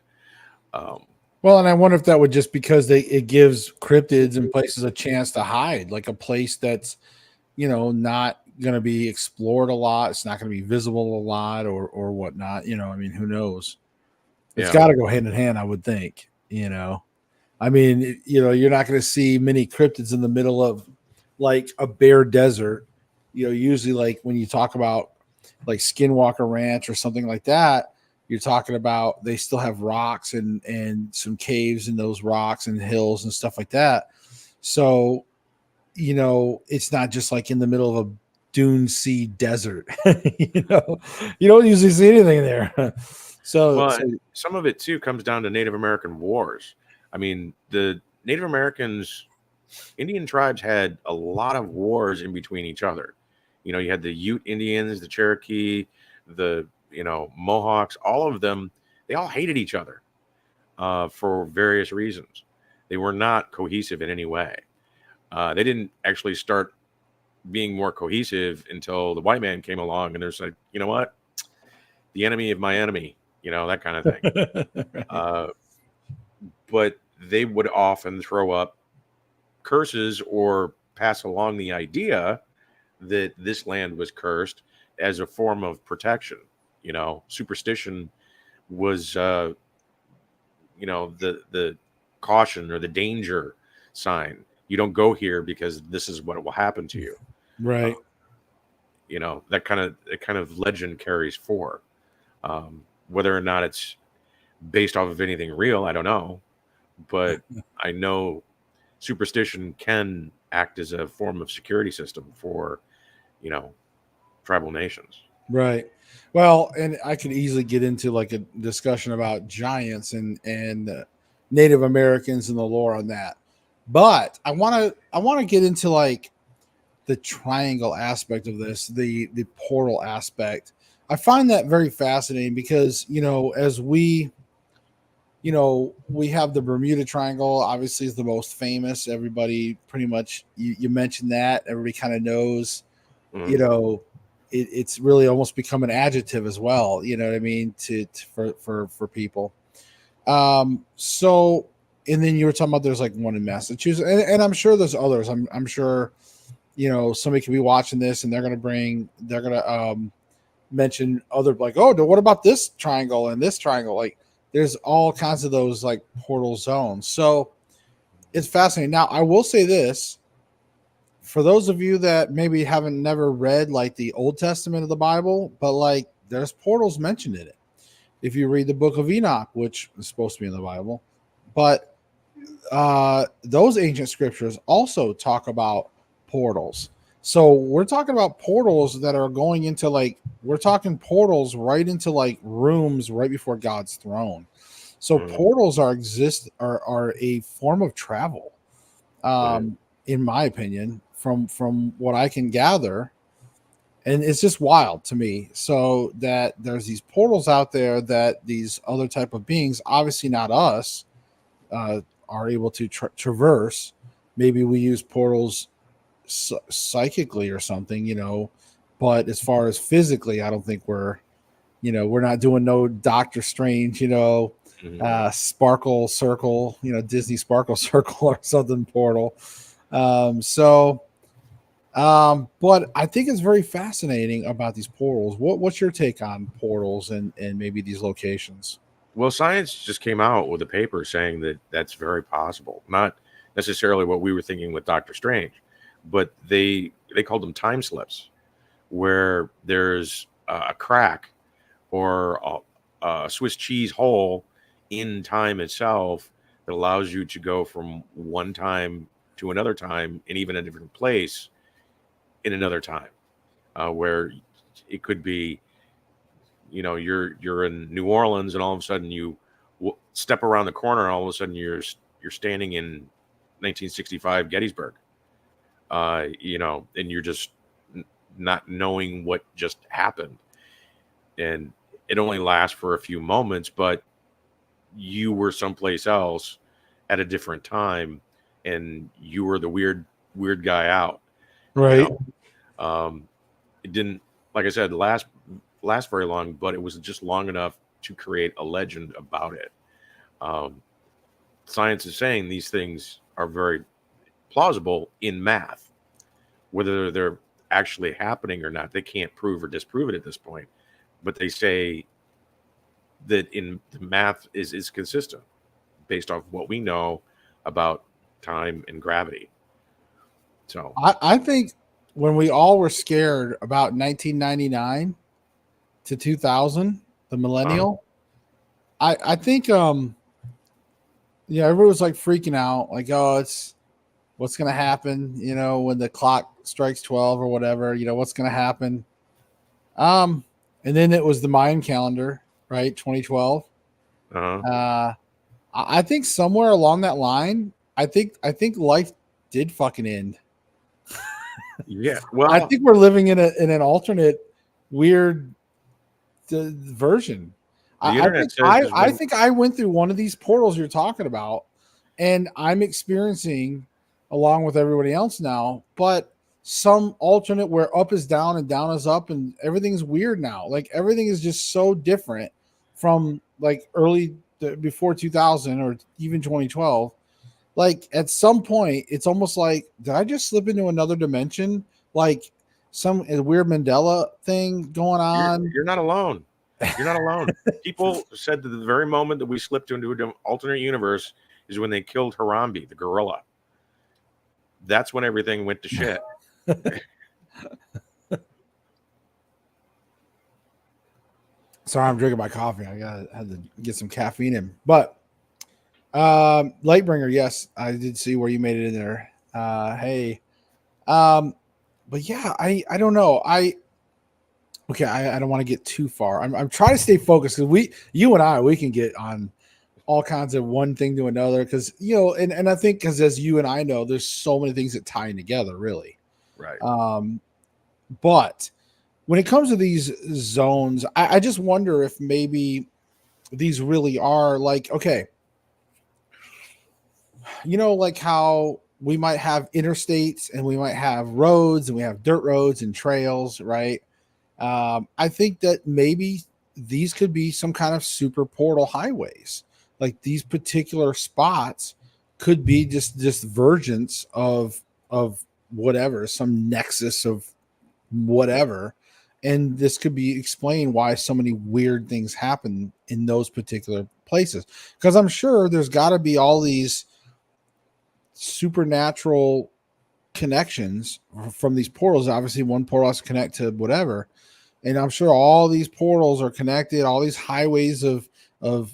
Well, and I wonder if that would just because it gives cryptids and places a chance to hide, like a place that's not going to be explored a lot. It's not going to be visible a lot or whatnot. I mean, who knows? It's got to go hand in hand, I would think. I mean, you're not going to see many cryptids in the middle of like a bare desert. Usually like when you talk about like Skinwalker Ranch or something like that, you're talking about they still have rocks and some caves in those rocks and hills and stuff like that. So, it's not just like in the middle of a dune sea desert. You don't usually see anything there. So some of it too comes down to Native American wars. I mean, the Native Americans Indian tribes had a lot of wars in between each other. You know, you had the Ute Indians, the Cherokee, the, you know, Mohawks, all of them, they all hated each other for various reasons. They were not cohesive in any way. They didn't actually start being more cohesive until the white man came along and they're like, you know what? The enemy of my enemy, you know, that kind of thing. Right. But they would often throw up curses or pass along the idea that this land was cursed as a form of protection. You know, superstition was, you know, the caution or the danger sign. You don't go here because this is what will happen to you. Right. You know, that kind of legend carries forward. Whether or not it's based off of anything real, I don't know, but I know superstition can act as a form of security system for, you know, tribal nations. Right. Well, and I could easily get into like a discussion about giants and Native Americans and the lore on that. But I want to get into like the triangle aspect of this, the portal aspect. I find that very fascinating because, as we have the Bermuda Triangle, obviously is the most famous. Everybody pretty much, you mentioned that, everybody kind of knows, you Mhm. know, it's really almost become an adjective as well. You know what I mean? For people. So, and then you were talking about there's like one in Massachusetts, and I'm sure there's others. I'm sure, somebody could be watching this and they're gonna mention other, like, oh, what about this triangle and this triangle? Like, there's all kinds of those like portal zones. So it's fascinating. Now, I will say this for those of you that maybe haven't never read like the Old Testament of the Bible, but like there's portals mentioned in it. If you read the book of Enoch, which is supposed to be in the Bible, but those ancient scriptures also talk about portals. So we're talking about portals that are going into like, we're talking portals right into like rooms right before God's throne. So Mhm. portals are a form of travel, Right. in my opinion, from what I can gather. And it's just wild to me. So that there's these portals out there that these other type of beings, obviously not us, are able to traverse. Maybe we use portals psychically or something, but as far as physically, I don't think we're not doing no Doctor Strange, Mhm. sparkle circle, Disney sparkle circle or something portal. But I think it's very fascinating about these portals. What's your take on portals and maybe these locations? Well, science just came out with a paper saying that that's very possible. Not necessarily what we were thinking with Doctor Strange, but they called them time slips, where there's a crack or a Swiss cheese hole in time itself that allows you to go from one time to another time and even a different place in another time, where it could be, you know, you're in New Orleans and all of a sudden you step around the corner and all of a sudden you're standing in 1965 Gettysburg, you know, and you're just not knowing what just happened, and it only lasts for a few moments, but you were someplace else at a different time, and you were the weird guy out, you Right. know. um it didn't, like I said, last very long, but it was just long enough to create a legend about it. um Science is saying these things are very plausible in math. Whether they're actually happening or not, they can't prove or disprove it at this point, but they say that in the math is consistent based off what we know about time and gravity. So, I think when we all were scared about 1999 to 2000, the uh, millennial, I think everyone was like freaking out, like, oh, it's what's gonna happen, when the clock strikes 12 or whatever, what's gonna happen. Um, and then it was the Mayan calendar, right? 2012. uh, Uh, I think somewhere along that line, I think life did fucking end. Yeah. Well, I think we're living in an alternate weird version. the I internet think says is I when think I went through one of these portals you're talking about, and I'm experiencing along with everybody else now, but some alternate where up is down and down is up, and everything's weird now. Like everything is just so different from like before 2000 or even 2012. Like at some point, it's almost like, did I just slip into another dimension? Like some weird Mandela thing going on. you're not alone. You're not alone. People said that the very moment that we slipped into an alternate universe is when they killed Harambe, the gorilla. That's when everything went to shit. Sorry, I'm drinking my coffee. Had to get some caffeine in. But Lightbringer, yes, I did see where you made it in there. Hey. But yeah, I don't know. I don't want to get too far. I'm trying to stay focused because you and I can get on all kinds of one thing to another because and I think because as you and I know, there's so many things that tie in together, really. Right. But when it comes to these zones, I just wonder if maybe these really are like, okay, like how we might have interstates and we might have roads and we have dirt roads and trails, right? I think that maybe these could be some kind of super portal highways. Like these particular spots could be just versions of whatever, some nexus of whatever. And this could be explained why so many weird things happen in those particular places. Because I'm sure there's got to be all these supernatural connections from these portals. Obviously, one portal has to connect to whatever. And I'm sure all these portals are connected, all these highways of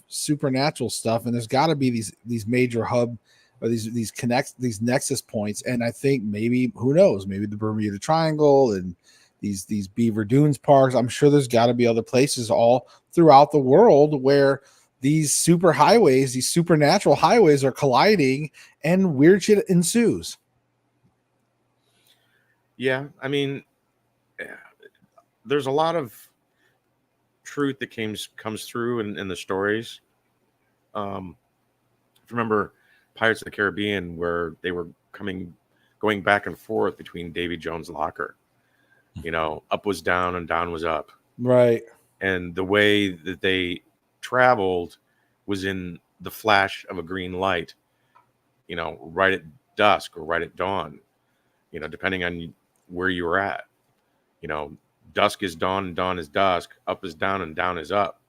supernatural stuff. And there's got to be these major hub or these nexus points. And I think maybe, who knows, maybe the Bermuda Triangle and these Beaver Dunes parks. I'm sure there's got to be other places all throughout the world where these super highways, these supernatural highways are colliding and weird shit ensues. Yeah. I mean, there's a lot of truth that comes through in the stories. Remember Pirates of the Caribbean, where they were going back and forth between Davy Jones' locker. Up was down and down was up. Right. And the way that they traveled was in the flash of a green light, right at dusk or right at dawn, depending on where you were at. Dusk is dawn and dawn is dusk, up is down and down is up,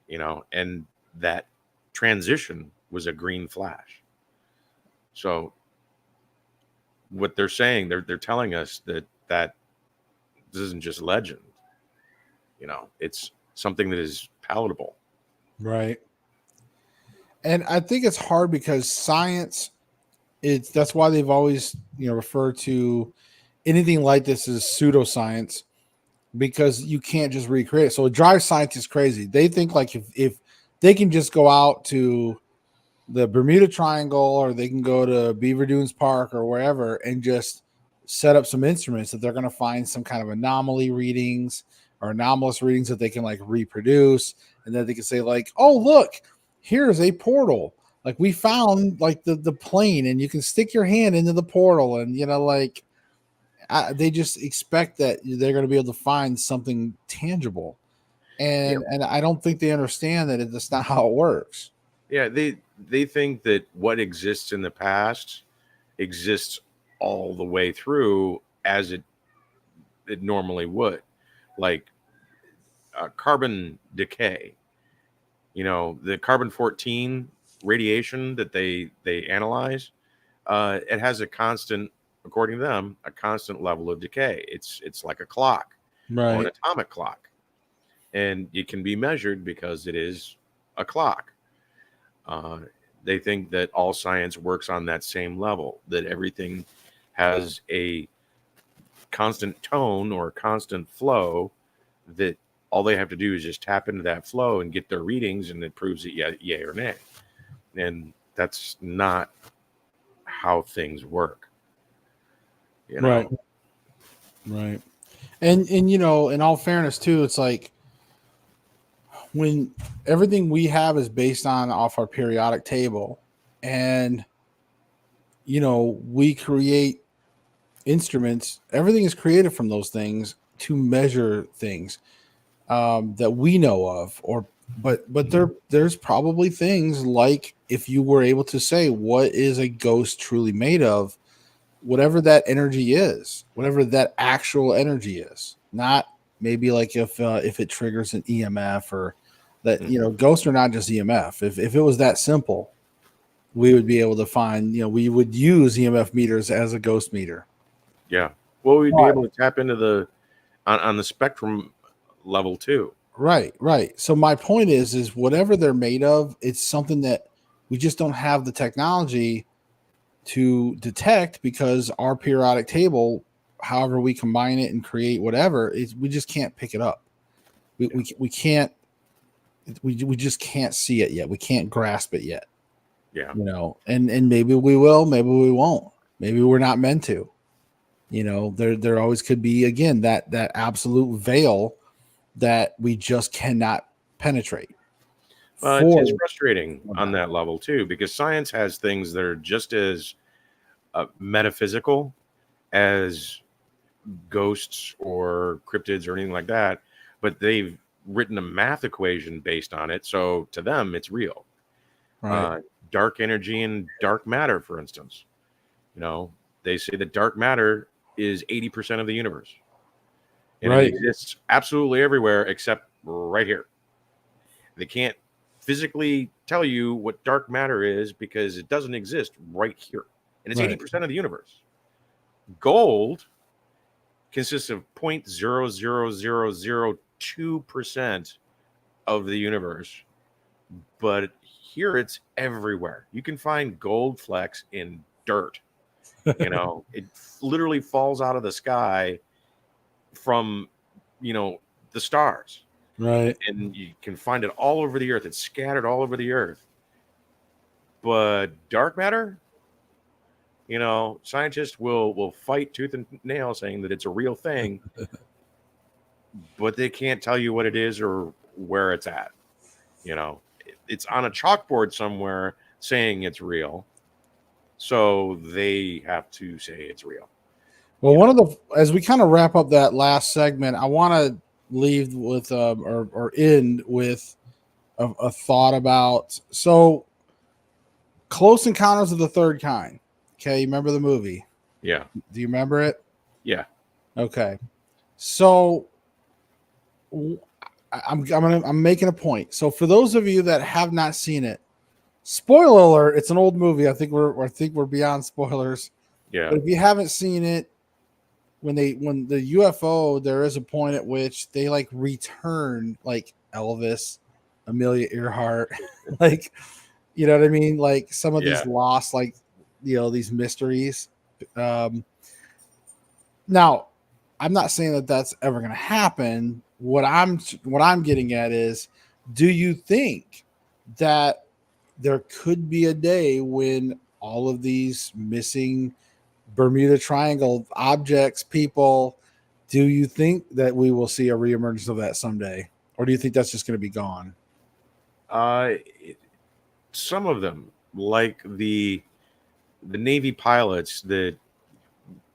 and that transition was a green flash. So what they're saying, they're telling us that this isn't just legend, it's something that is palatable. Right. And I think it's hard because science, that's why they've always, referred to anything like this as pseudoscience, because you can't just recreate it. So it drives scientists crazy. They think like if they can just go out to the Bermuda Triangle or they can go to Beaver Dunes Park or wherever and just set up some instruments, that they're going to find some kind of anomaly readings or anomalous readings that they can like reproduce. And then they can say like, oh, look, here's a portal. Like we found like the plane and you can stick your hand into the portal and, they just expect that they're going to be able to find something tangible. And I don't think they understand that that's not how it works. Yeah, they think that what exists in the past exists all the way through as it normally would, like carbon decay. The carbon-14 radiation that they analyze, it has a constant, according to them, a constant level of decay. It's like a clock, Right. or an atomic clock, and it can be measured because it is a clock. They think that all science works on that same level, that everything has a constant tone or constant flow, that all they have to do is just tap into that flow and get their readings, and it proves it yay or nay. And that's not how things work. You Right. know, Right. And in all fairness too, it's like when everything we have is based on off our periodic table, and we create instruments. Everything is created from those things to measure things that we know of, but there's probably things like, if you were able to say what is a ghost truly made of, whatever that energy is, whatever that actual energy is, not maybe like if it triggers an EMF, or that ghosts are not just EMF. If it was that simple, we would be able to find, we would use EMF meters as a ghost meter. yeah. Well, we'd be Right. able to tap into the on the spectrum level too. Right. So my point is whatever they're made of, it's something that we just don't have the technology to detect, because our periodic table, however we combine it and create whatever, is we just can't pick it up. We can't, we just can't see it yet. We can't grasp it yet. Yeah. And maybe we will, maybe we won't. Maybe we're not meant to. There always could be, again, that absolute veil that we just cannot penetrate. It's frustrating on that level too, because science has things that are just as metaphysical as ghosts or cryptids or anything like that, but they've written a math equation based on it, so to them it's real. Right. Dark energy and dark matter, for instance, they say that dark matter is 80% of the universe, and it exists absolutely everywhere except right here. They can't physically tell you what dark matter is because it doesn't exist right here, and it's 80% of the universe. Gold consists of 0.00002% of the universe, but here it's everywhere. You can find gold flecks in dirt. It literally falls out of the sky from the stars, Right. and you can find it all over the earth. It's scattered all over the earth. But dark matter, scientists will fight tooth and nail saying that it's a real thing, but they can't tell you what it is or where it's at. It's on a chalkboard somewhere saying it's real, so they have to say it's real. Well, as we kind of wrap up that last segment, I want to leave with or end with a thought about, so Close Encounters of the Third Kind. Okay, you remember the movie? Yeah. Do you remember it? Yeah. Okay. So I'm making a point. So for those of you that have not seen it, spoiler alert, it's an old movie. I think we're beyond spoilers. Yeah. But if you haven't seen it, when the UFO, there is a point at which they like return, like Elvis, Amelia Earhart, like, you know what I mean? Like some of these lost, like, these mysteries. Now, I'm not saying that that's ever going to happen. What I'm getting at is, do you think that there could be a day when all of these missing Bermuda Triangle objects, people, do you think that we will see a reemergence of that someday, or do you think that's just going to be gone? Some of them, like the Navy pilots that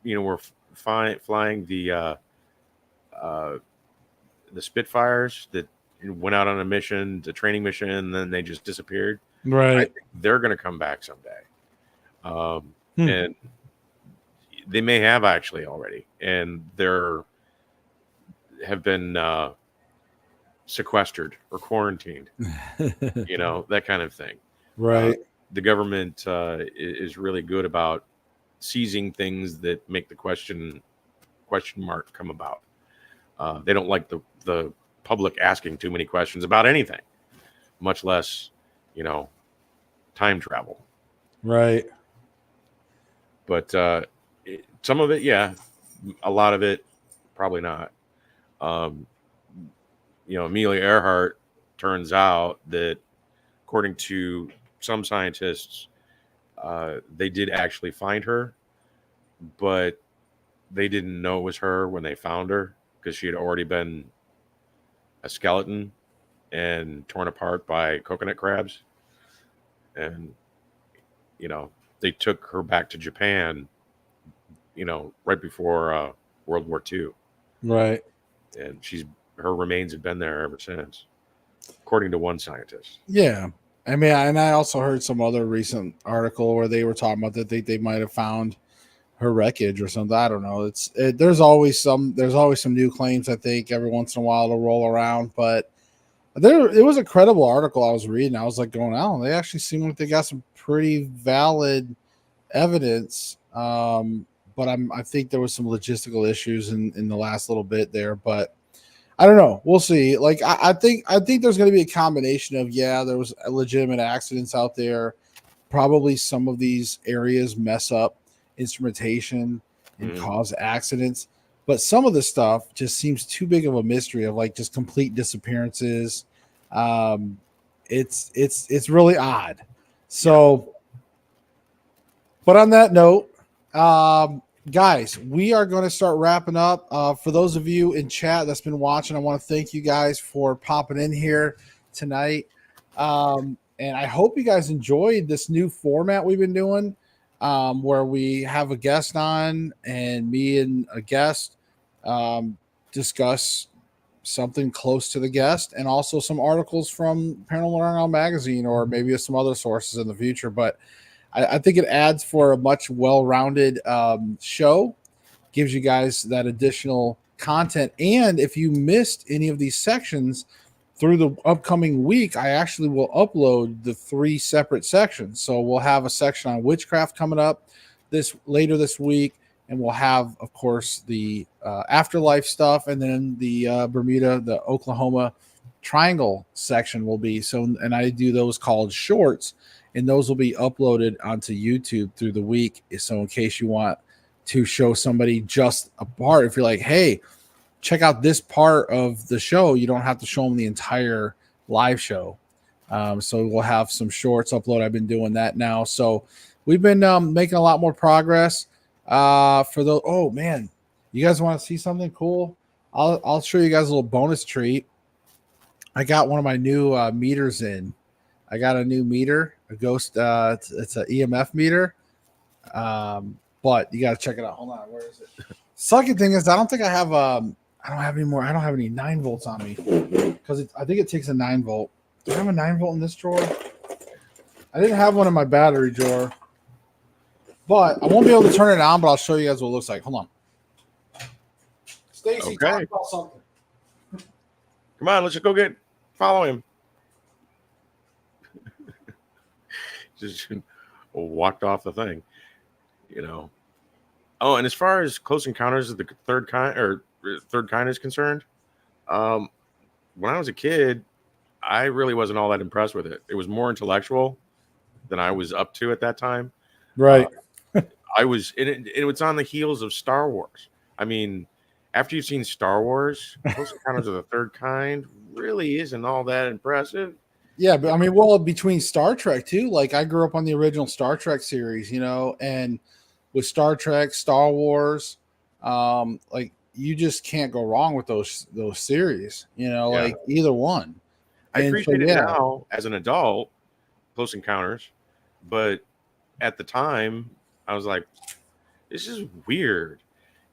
were flying the Spitfires that went out on a mission, the training mission, and then they just disappeared. Right. I think they're going to come back someday. And they may have actually already, and they're have been sequestered or quarantined, that kind of thing. Right. The government is really good about seizing things that make the question mark come about. They don't like the public asking too many questions about anything, much less, time travel. Right. But some of it, yeah. A lot of it, probably not. Amelia Earhart, turns out that, according to some scientists, they did actually find her, but they didn't know it was her when they found her because she had already been a skeleton and torn apart by coconut crabs. And, they took her back to Japan, right before World War II. Right. And her remains have been there ever since, according to one scientist. Yeah. I mean, and I also heard some other recent article where they were talking about that they might have found her wreckage or something. I don't know. There's always some new claims. I think every once in a while to roll around, but it was a credible article I was reading. I was like going, oh, they actually seem like they got some pretty valid evidence. But I think there was some logistical issues in the last little bit there, but I don't know. We'll see. Like I think there's going to be a combination of there was legitimate accidents out there. Probably some of these areas mess up instrumentation and cause accidents, but some of the stuff just seems too big of a mystery of like just complete disappearances. It's really odd. So, but on that note, guys, we are going to start wrapping up. For those of you in chat that's been watching, I want to thank you guys for popping in here tonight. And I hope you guys enjoyed this new format we've been doing, where we have a guest on and me and a guest discuss something close to the guest and also some articles from Paranormal Magazine or maybe some other sources in the future. But I think it adds for a much well-rounded show, gives you guys that additional content. And if you missed any of these sections through the upcoming week, I actually will upload the 3 separate sections. So we'll have a section on witchcraft coming up later this week. And we'll have, of course, the afterlife stuff. And then the Bermuda, the Oklahoma triangle section will be. And I do those called shorts. And those will be uploaded onto YouTube through the week. So in case you want to show somebody just a part, if you're like, hey, check out this part of the show, you don't have to show them the entire live show. So we'll have some shorts upload. I've been doing that now. So we've been making a lot more progress. Oh man, you guys want to see something cool? I'll show you guys a little bonus treat. I got one of my new meters in. I got a new meter, a ghost. It's an EMF meter. But you got to check it out. Hold on, where is it? Second thing is, I don't have any more. I don't have any 9 volts on me because I think it takes a 9 volt. Do I have a 9 volt in this drawer? I didn't have one in my battery drawer, but I won't be able to turn it on. But I'll show you guys what it looks like. Hold on, Stacey, talk about something. Come on, let's go follow him. Just walked off the thing, Oh, and as far as Close Encounters of the Third Kind is concerned, when I was a kid, I really wasn't all that impressed with it. It was more intellectual than I was up to at that time. Right. It was on the heels of Star Wars. I mean, after you've seen Star Wars, Close Encounters of the Third Kind really isn't all that impressive. Yeah, but I mean, well, between Star Trek too, like I grew up on the original Star Trek series, and with Star Trek, Star Wars, like you just can't go wrong with those series, like either one. I appreciate it now as an adult, Close Encounters, but at the time I was like, this is weird,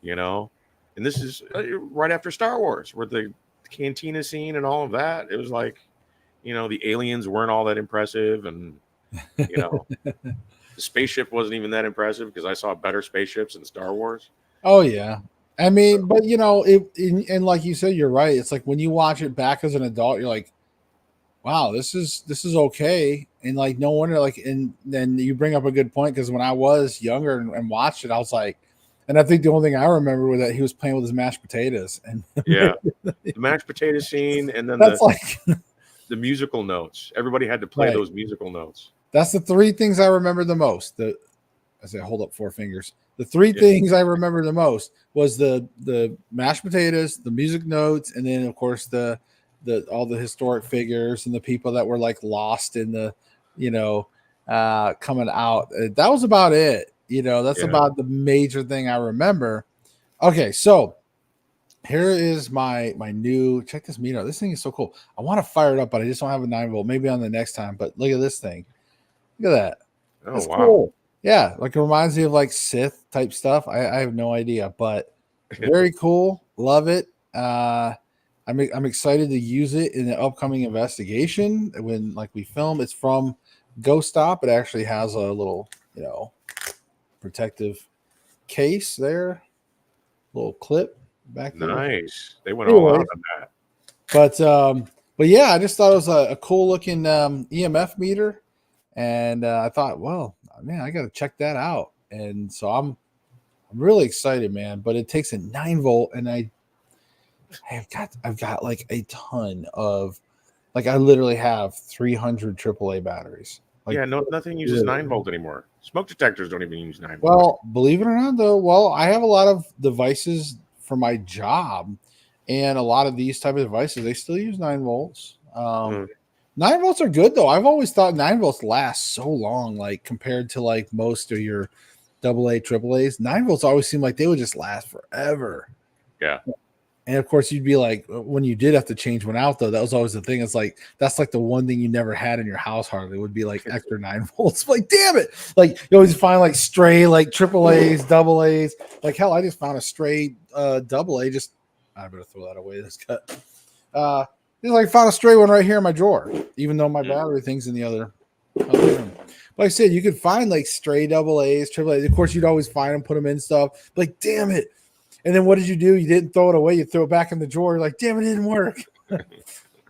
and this is right after Star Wars, where the cantina scene and all of that. It was like, the aliens weren't all that impressive, and the spaceship wasn't even that impressive because I saw better spaceships in Star Wars. Oh yeah, I mean, but and like you said, you're right. It's like when you watch it back as an adult, you're like, wow, this is okay, and like no wonder, like, and then you bring up a good point because when I was younger and watched it, I was like, and I think the only thing I remember was that he was playing with his mashed potatoes, and the mashed potato scene, and then that's like. The musical notes. Everybody had to play those musical notes. That's the 3 things I remember the most. I say hold up 4 fingers. The 3 things I remember the most was the mashed potatoes, the music notes, and then of course the all the historic figures and the people that were like lost in the coming out. That was about it. That's about the major thing I remember. Okay, so here is my new. Check this meter out. This thing is so cool. I want to fire it up, but I just don't have a 9 volt. Maybe on the next time. But look at this thing. Look at that. Oh That's wow. cool. Yeah, like it reminds me of like Sith type stuff. I have no idea, but very cool. Love it. I'm excited to use it in the upcoming investigation when like we film. It's from Ghost Stop. It actually has a little, protective case there, little clip back there. Nice. They went all out on that. But yeah, I just thought it was a cool looking EMF meter, and I thought, well, man, I got to check that out. And so I'm really excited, man. But it takes a 9 volt, and I've got like a ton of, like I literally have 300 AAA batteries. Like, yeah, nothing uses 9 volt anymore. Smoke detectors don't even use 9 volt. Well, believe it or not, though, I have a lot of devices for my job, and a lot of these type of devices, they still use 9 volts. 9 volts are good, though. I've always thought 9 volts last so long, like compared to like most of your AA, AAAs. 9 volts always seem like they would just last forever. Yeah. And of course, you'd be like, when you did have to change one out, though, that was always the thing. It's like, that's like the one thing you never had in your house hardly would be like extra 9 volts. Like, damn it. Like, you always find like stray, like AAAs, AAs. Like, hell, I just found a stray AA. I better throw that away. This cut. Just like found a stray one right here in my drawer, even though my battery thing's in the other room. Like I said, you could find like stray AAs, AAAs. Of course, you'd always find them, put them in stuff. Like, damn it. And then what did you do? You didn't throw it away. You throw it back in the drawer. You're like, damn, it didn't work. And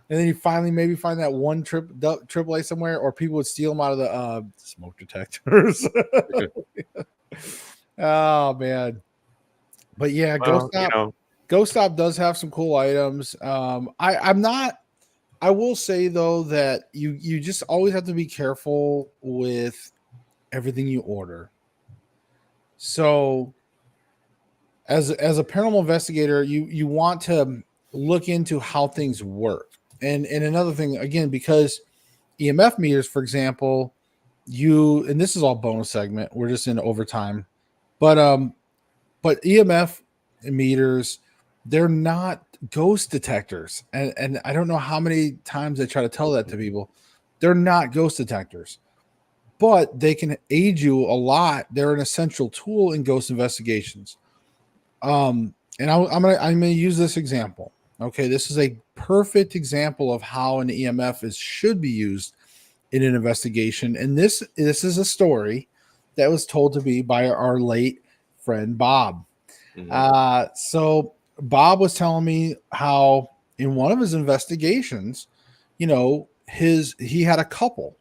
then you finally maybe find that one AAA somewhere, or people would steal them out of the smoke detectors. Oh, man. But yeah, Ghost Stop does have some cool items. I will say, though, that you just always have to be careful with everything you order. So as a paranormal investigator, you want to look into how things work. And another thing, again, because EMF meters, for example, and this is all bonus segment, we're just in overtime, but EMF meters, they're not ghost detectors. And I don't know how many times I try to tell that to people. They're not ghost detectors, but they can aid you a lot. They're an essential tool in ghost investigations. And I'm gonna use this example. Okay, this is a perfect example of how an EMF should be used in an investigation. And this is a story that was told to me by our late friend Bob. So Bob was telling me how in one of his investigations, he had a couple,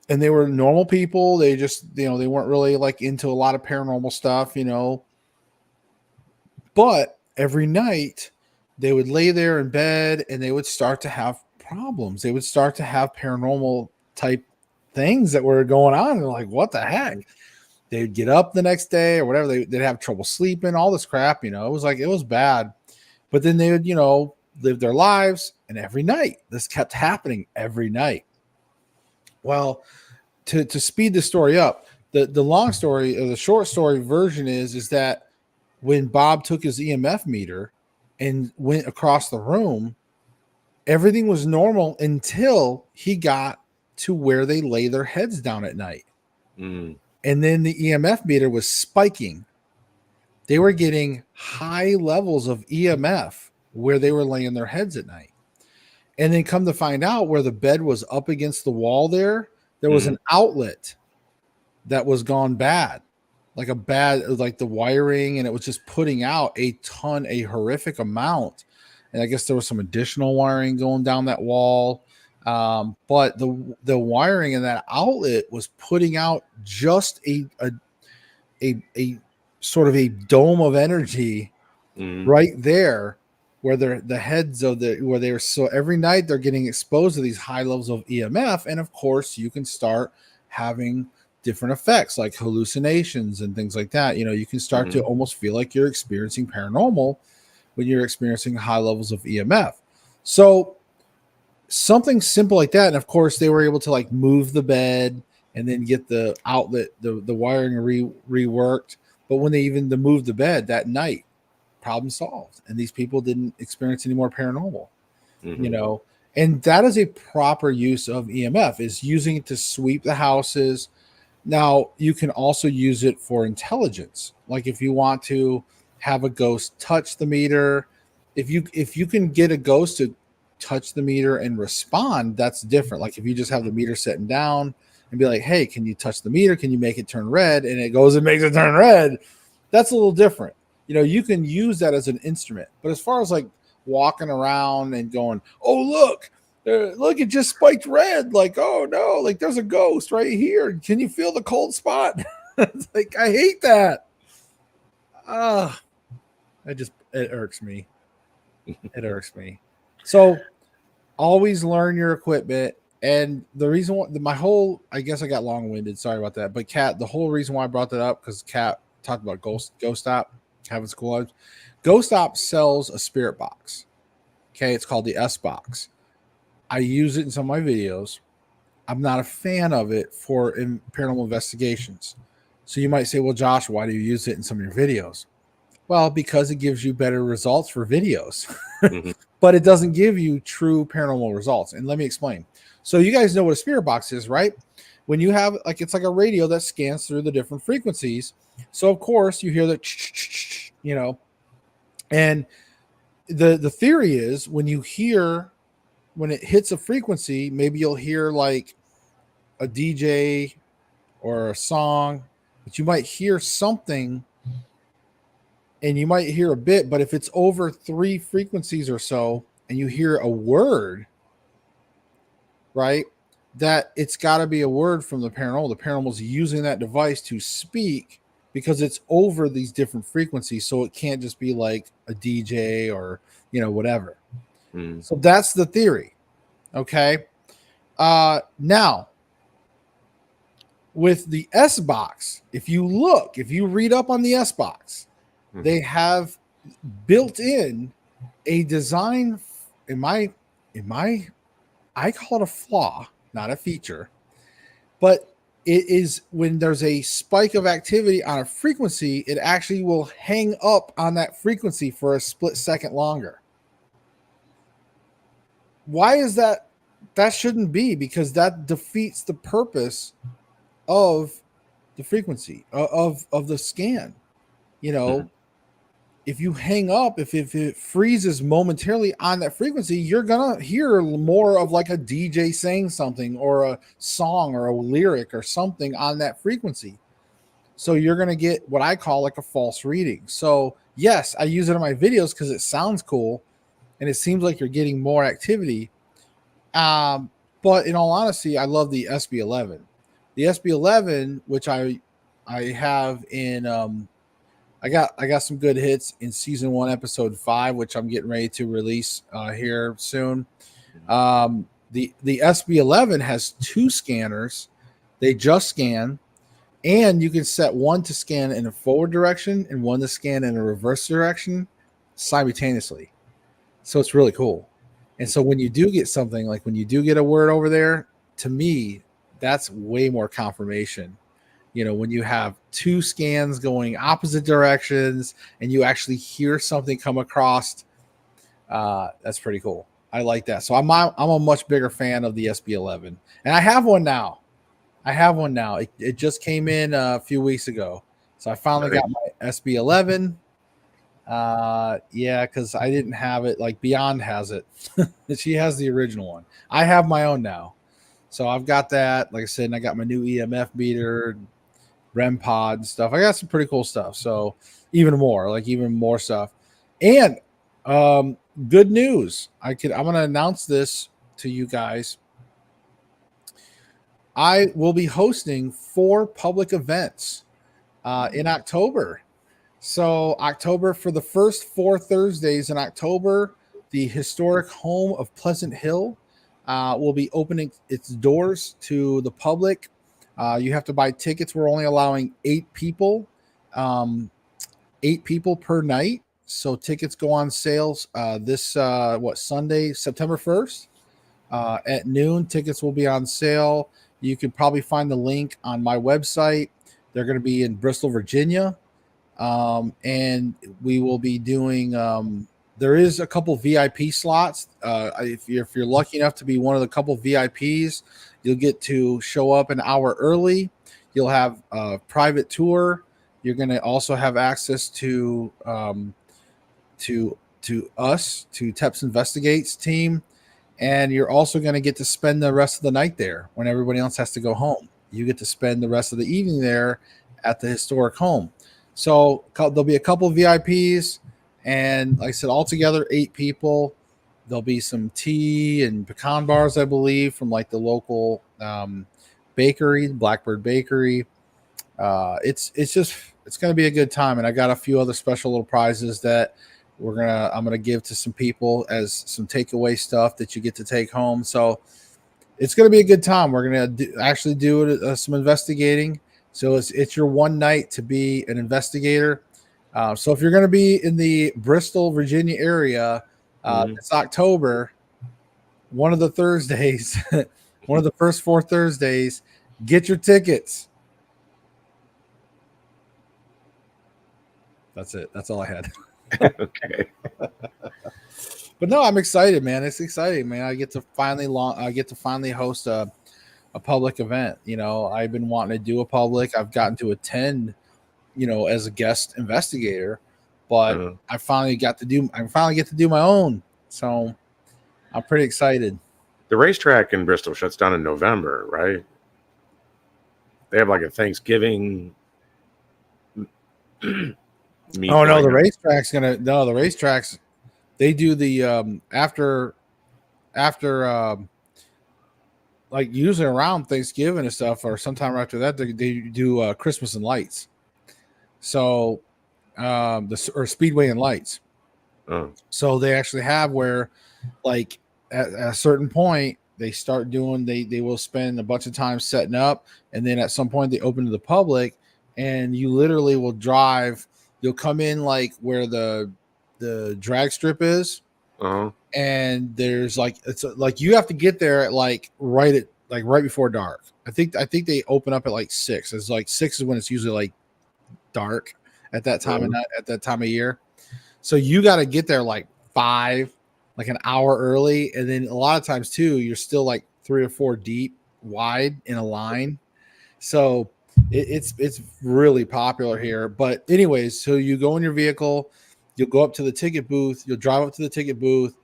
and they were normal people. They just, they weren't really like into a lot of paranormal stuff, but every night they would lay there in bed and they would start to have problems. They would start to have paranormal type things that were going on. And they're like, what the heck? They'd get up the next day or whatever. They'd have trouble sleeping, all this crap, it was bad. But then they would, live their lives. And every night, this kept happening every night. Well, to speed the story up, the long story, or the short story version is that when Bob took his EMF meter and went across the room, everything was normal until he got to where they lay their heads down at night. And then the EMF meter was spiking. They were getting high levels of EMF where they were laying their heads at night. And then come to find out, where the bed was up against the wall there was an outlet that was gone bad. Like the wiring, and it was just putting out a horrific amount. And I guess there was some additional wiring going down that wall. But the wiring in that outlet was putting out just a sort of a dome of energy right there where the heads of where they're, so every night they're getting exposed to these high levels of EMF. And of course you can start having different effects like hallucinations and things like that. You can start to almost feel like you're experiencing paranormal when you're experiencing high levels of EMF. So something simple like that. And of course they were able to like move the bed and then get the outlet, the wiring reworked. But when they even moved the bed that night, problem solved, and these people didn't experience any more paranormal. You know, and that is a proper use of EMF, is using it to sweep the houses. Now you can also use it for intelligence, like if you want to have a ghost touch the meter, if you can get a ghost to touch the meter and respond, that's different. Like if you just have the meter sitting down and be like, hey, can you touch the meter, can you make it turn red, and it goes and makes it turn red, that's a little different. You know, you can use that as an instrument. But as far as like walking around and going, oh look, look, it just spiked red, like, oh no, like there's a ghost right here, can you feel the cold spot? It's like, I hate that. It irks me. It irks me. So always learn your equipment. And the reason why I guess I got long-winded, sorry about that, but Kat, the whole reason why I brought that up, because Kat talked about Ghost Op having school. Ghost Op sells a spirit box. Okay, it's called the S box. I use it in some of my videos. I'm not a fan of it for paranormal investigations. So you might say, well, Josh, why do you use it in some of your videos? Well, because it gives you better results for videos, but it doesn't give you true paranormal results. And let me explain. So you guys know what a spirit box is, right? When you have, like, it's like a radio that scans through the different frequencies. So of course you hear the, you know, and the theory is when it hits a frequency, maybe you'll hear like a DJ or a song, but you might hear something and you might hear a bit, but if it's over 3 frequencies or so and you hear a word, right, that it's got to be a word from the paranormal. The paranormal is using that device to speak because it's over these different frequencies. So it can't just be like a DJ or, you know, whatever. So that's the theory. Okay. Now, with the S box, if you read up on the S box, they have built in a design I call it a flaw, not a feature, but it is when there's a spike of activity on a frequency, it actually will hang up on that frequency for a split second longer. Why is that? That shouldn't be, because that defeats the purpose of the frequency of the scan. You know, if you hang up, if it freezes momentarily on that frequency, you're gonna hear more of like a DJ saying something or a song or a lyric or something on that frequency. So you're gonna get what I call like a false reading. So yes, I use it in my videos because it sounds cool and it seems like you're getting more activity. But in all honesty, I love the SB11. The SB11, which I have in I got some good hits in season 1, episode 5, which I'm getting ready to release here soon. The SB11 has 2 scanners. They just scan, and you can set one to scan in a forward direction and one to scan in a reverse direction simultaneously. So it's really cool. And so when you do get something, like when you do get a word over there, to me, that's way more confirmation. You know, when you have 2 scans going opposite directions and you actually hear something come across, that's pretty cool. I like that. So I'm a much bigger fan of the SB11, and I have one now. It just came in a few weeks ago, so I finally got my SB11. Yeah, because I didn't have it. Like Beyond has it. She has the original one. I have my own now, so I've got that. Like I said, and I got my new EMF meter, REM pod and stuff. I got some pretty cool stuff. So even more stuff. And good news. I'm gonna announce this to you guys. I will be hosting 4 public events in October. So October, for the first 4 Thursdays in October, the historic home of Pleasant Hill will be opening its doors to the public. You have to buy tickets. We're only allowing 8 people, 8 people per night. So tickets go on sales this Sunday, September 1st at noon. Tickets will be on sale. You can probably find the link on my website. They're going to be in Bristol, Virginia. And we will be doing. There is a couple VIP slots. If you're lucky enough to be one of the couple VIPs, you'll get to show up an hour early. You'll have a private tour. You're going to also have access to us, to TEPS Investigates team, and you're also going to get to spend the rest of the night there when everybody else has to go home. You get to spend the rest of the evening there at the historic home. So there'll be a couple of VIPs, and like I said, altogether 8 people. There'll be some tea and pecan bars, I believe, from like the local bakery, Blackbird Bakery. It's going to be a good time, and I got a few other special little prizes that I'm gonna give to some people as some takeaway stuff that you get to take home. So it's gonna be a good time. We're gonna actually do some investigating. So it's your one night to be an investigator. So if you're gonna be in the Bristol, Virginia area, it's October. One of the Thursdays, one of the first 4 Thursdays. Get your tickets. That's it. That's all I had. Okay. But no, I'm excited, man. It's exciting, man. I get to finally host a public event. You know, I've been wanting to do a public. I've gotten to attend, as a guest investigator, but I finally get to do my own. So I'm pretty excited. The racetrack in Bristol shuts down in November, right? They have like a Thanksgiving. The racetracks they do the after like usually around Thanksgiving and stuff, or sometime after that they do Christmas and lights. So or Speedway and lights. So they actually have where like at a certain point they start doing they will spend a bunch of time setting up, and then at some point they open to the public, and you literally will drive. You'll come in like where the drag strip is, and there's like like you have to get there at like right before dark. I think they open up at like 6. It's like 6 is when it's usually like dark at that time of night, at that time of year. So you got to get there like 5, like an hour early, and then a lot of times too, you're still like 3 or 4 deep wide in a line. So it's really popular here. But anyways, so you go in your vehicle, you'll go up to the ticket booth, you'll drive up to the ticket booth,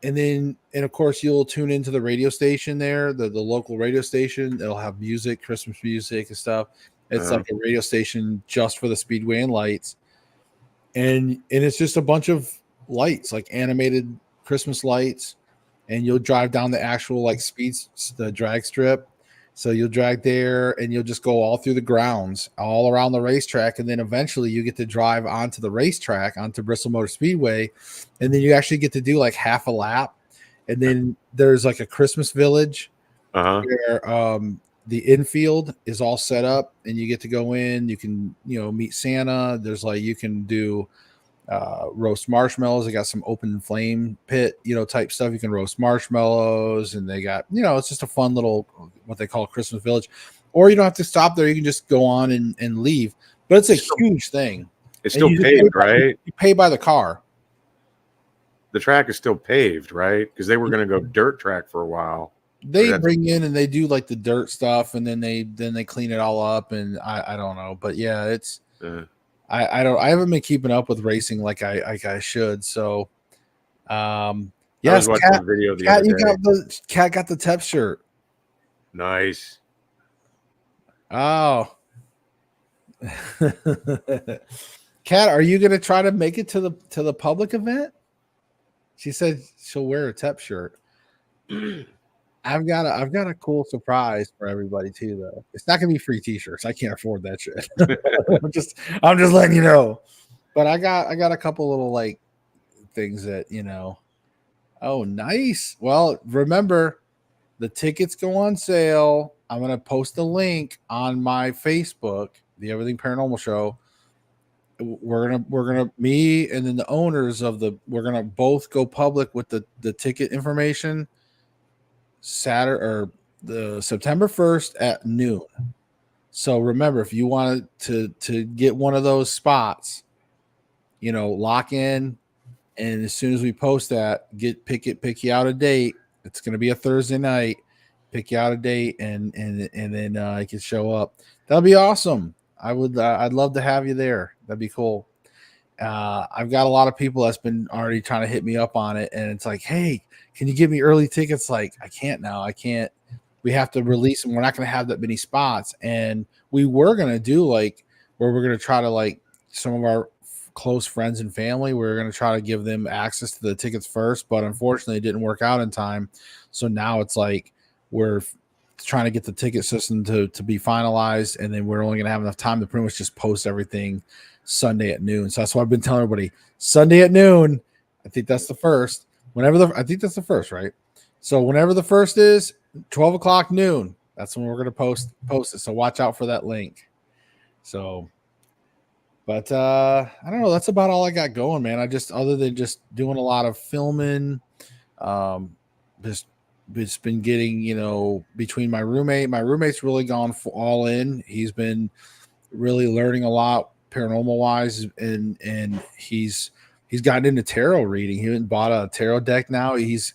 and of course you'll tune into the radio station there, the local radio station. It'll have music, Christmas music and stuff. It's like a radio station just for the Speedway and lights. And it's just a bunch of lights, like animated Christmas lights, and you'll drive down the actual like the drag strip. So you'll drag there, and you'll just go all through the grounds, all around the racetrack, and then eventually you get to drive onto the racetrack, onto Bristol Motor Speedway, and then you actually get to do like half a lap. And then there's like a Christmas village where the infield is all set up, and you get to go in. You can meet Santa. There's like you can do roast marshmallows. They got some open flame pit, type stuff. You can roast marshmallows, and they got, it's just a fun little, what they call Christmas village. Or you don't have to stop there. You can just go on and leave. But it's a huge thing. It's still paved, right? You pay by the car. The track is still paved, right? Because they were going to go dirt track for a while. They bring in and they do like the dirt stuff, and then they clean it all up, and I don't know. But yeah, it's I haven't been keeping up with racing like I should. So yes, I was watching the video the other day. Cat got the TEPS shirt. Nice. Oh. Cat, are you gonna try to make it to the public event? She said she'll wear a TEPS shirt. I've got a cool surprise for everybody too, though. It's not gonna be free t-shirts. I can't afford that shit. I'm just letting you know. But I got a couple little like things that, Oh, nice. Well, remember the tickets go on sale. I'm gonna post a link on my Facebook, the Everything Paranormal Show. We're gonna me and then the owners of we're gonna both go public with the ticket information Saturday or the September 1st at noon. So remember, if you wanted to get one of those spots, lock in, and as soon as we post that, pick you out a date. It's going to be a Thursday night. Pick you out a date, and then you can show up. That'll be awesome. I'd love to have you there. That'd be cool. I've got a lot of people that's been already trying to hit me up on it, and it's like, hey, can you give me early tickets? Like, I can't now. I can't. We have to release them. We're not going to have that many spots, and we were going to do like where we're going to try to like some of our close friends and family. We're going to try to give them access to the tickets first, but unfortunately, it didn't work out in time. So now it's like we're trying to get the ticket system to be finalized, and then we're only going to have enough time to pretty much just post everything Sunday at noon. So that's why I've been telling everybody Sunday at noon. I think that's the first. I think that's the first, right? So whenever the first is, 12 o'clock noon, that's when we're going to post it. So watch out for that link. So, but I don't know. That's about all I got going, man. Other than just doing a lot of filming, just been getting, between my roommate's really gone all in. He's been really learning a lot paranormal wise, and he's gotten into tarot reading. He went and bought a tarot deck now. He's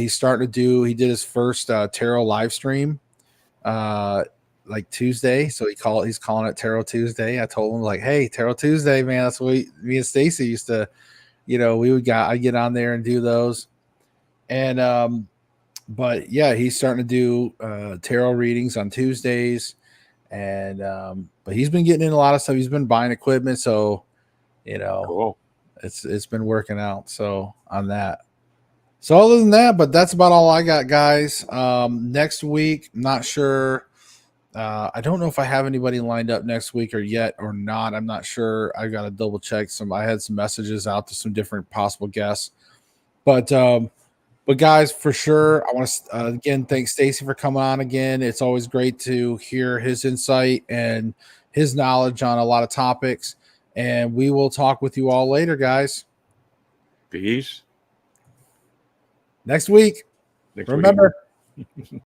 starting to do. He did his first tarot live stream like Tuesday, so he's calling it Tarot Tuesday. I told him like, hey, Tarot Tuesday, man, that's what me and Stacey used to, I get on there and do those. And but yeah, he's starting to do tarot readings on Tuesdays. And but he's been getting in a lot of stuff. He's been buying equipment, so Cool. it's been working out. So on that. So other than that, but that's about all I got, guys. Next week, I'm not sure. I don't know if I have anybody lined up next week or not. I'm not sure. I got to double check I had some messages out to some different possible guests, but guys, for sure, I want to again thank Stacey for coming on again. It's always great to hear his insight and his knowledge on a lot of topics. And we will talk with you all later, guys. Peace. Next week. Remember.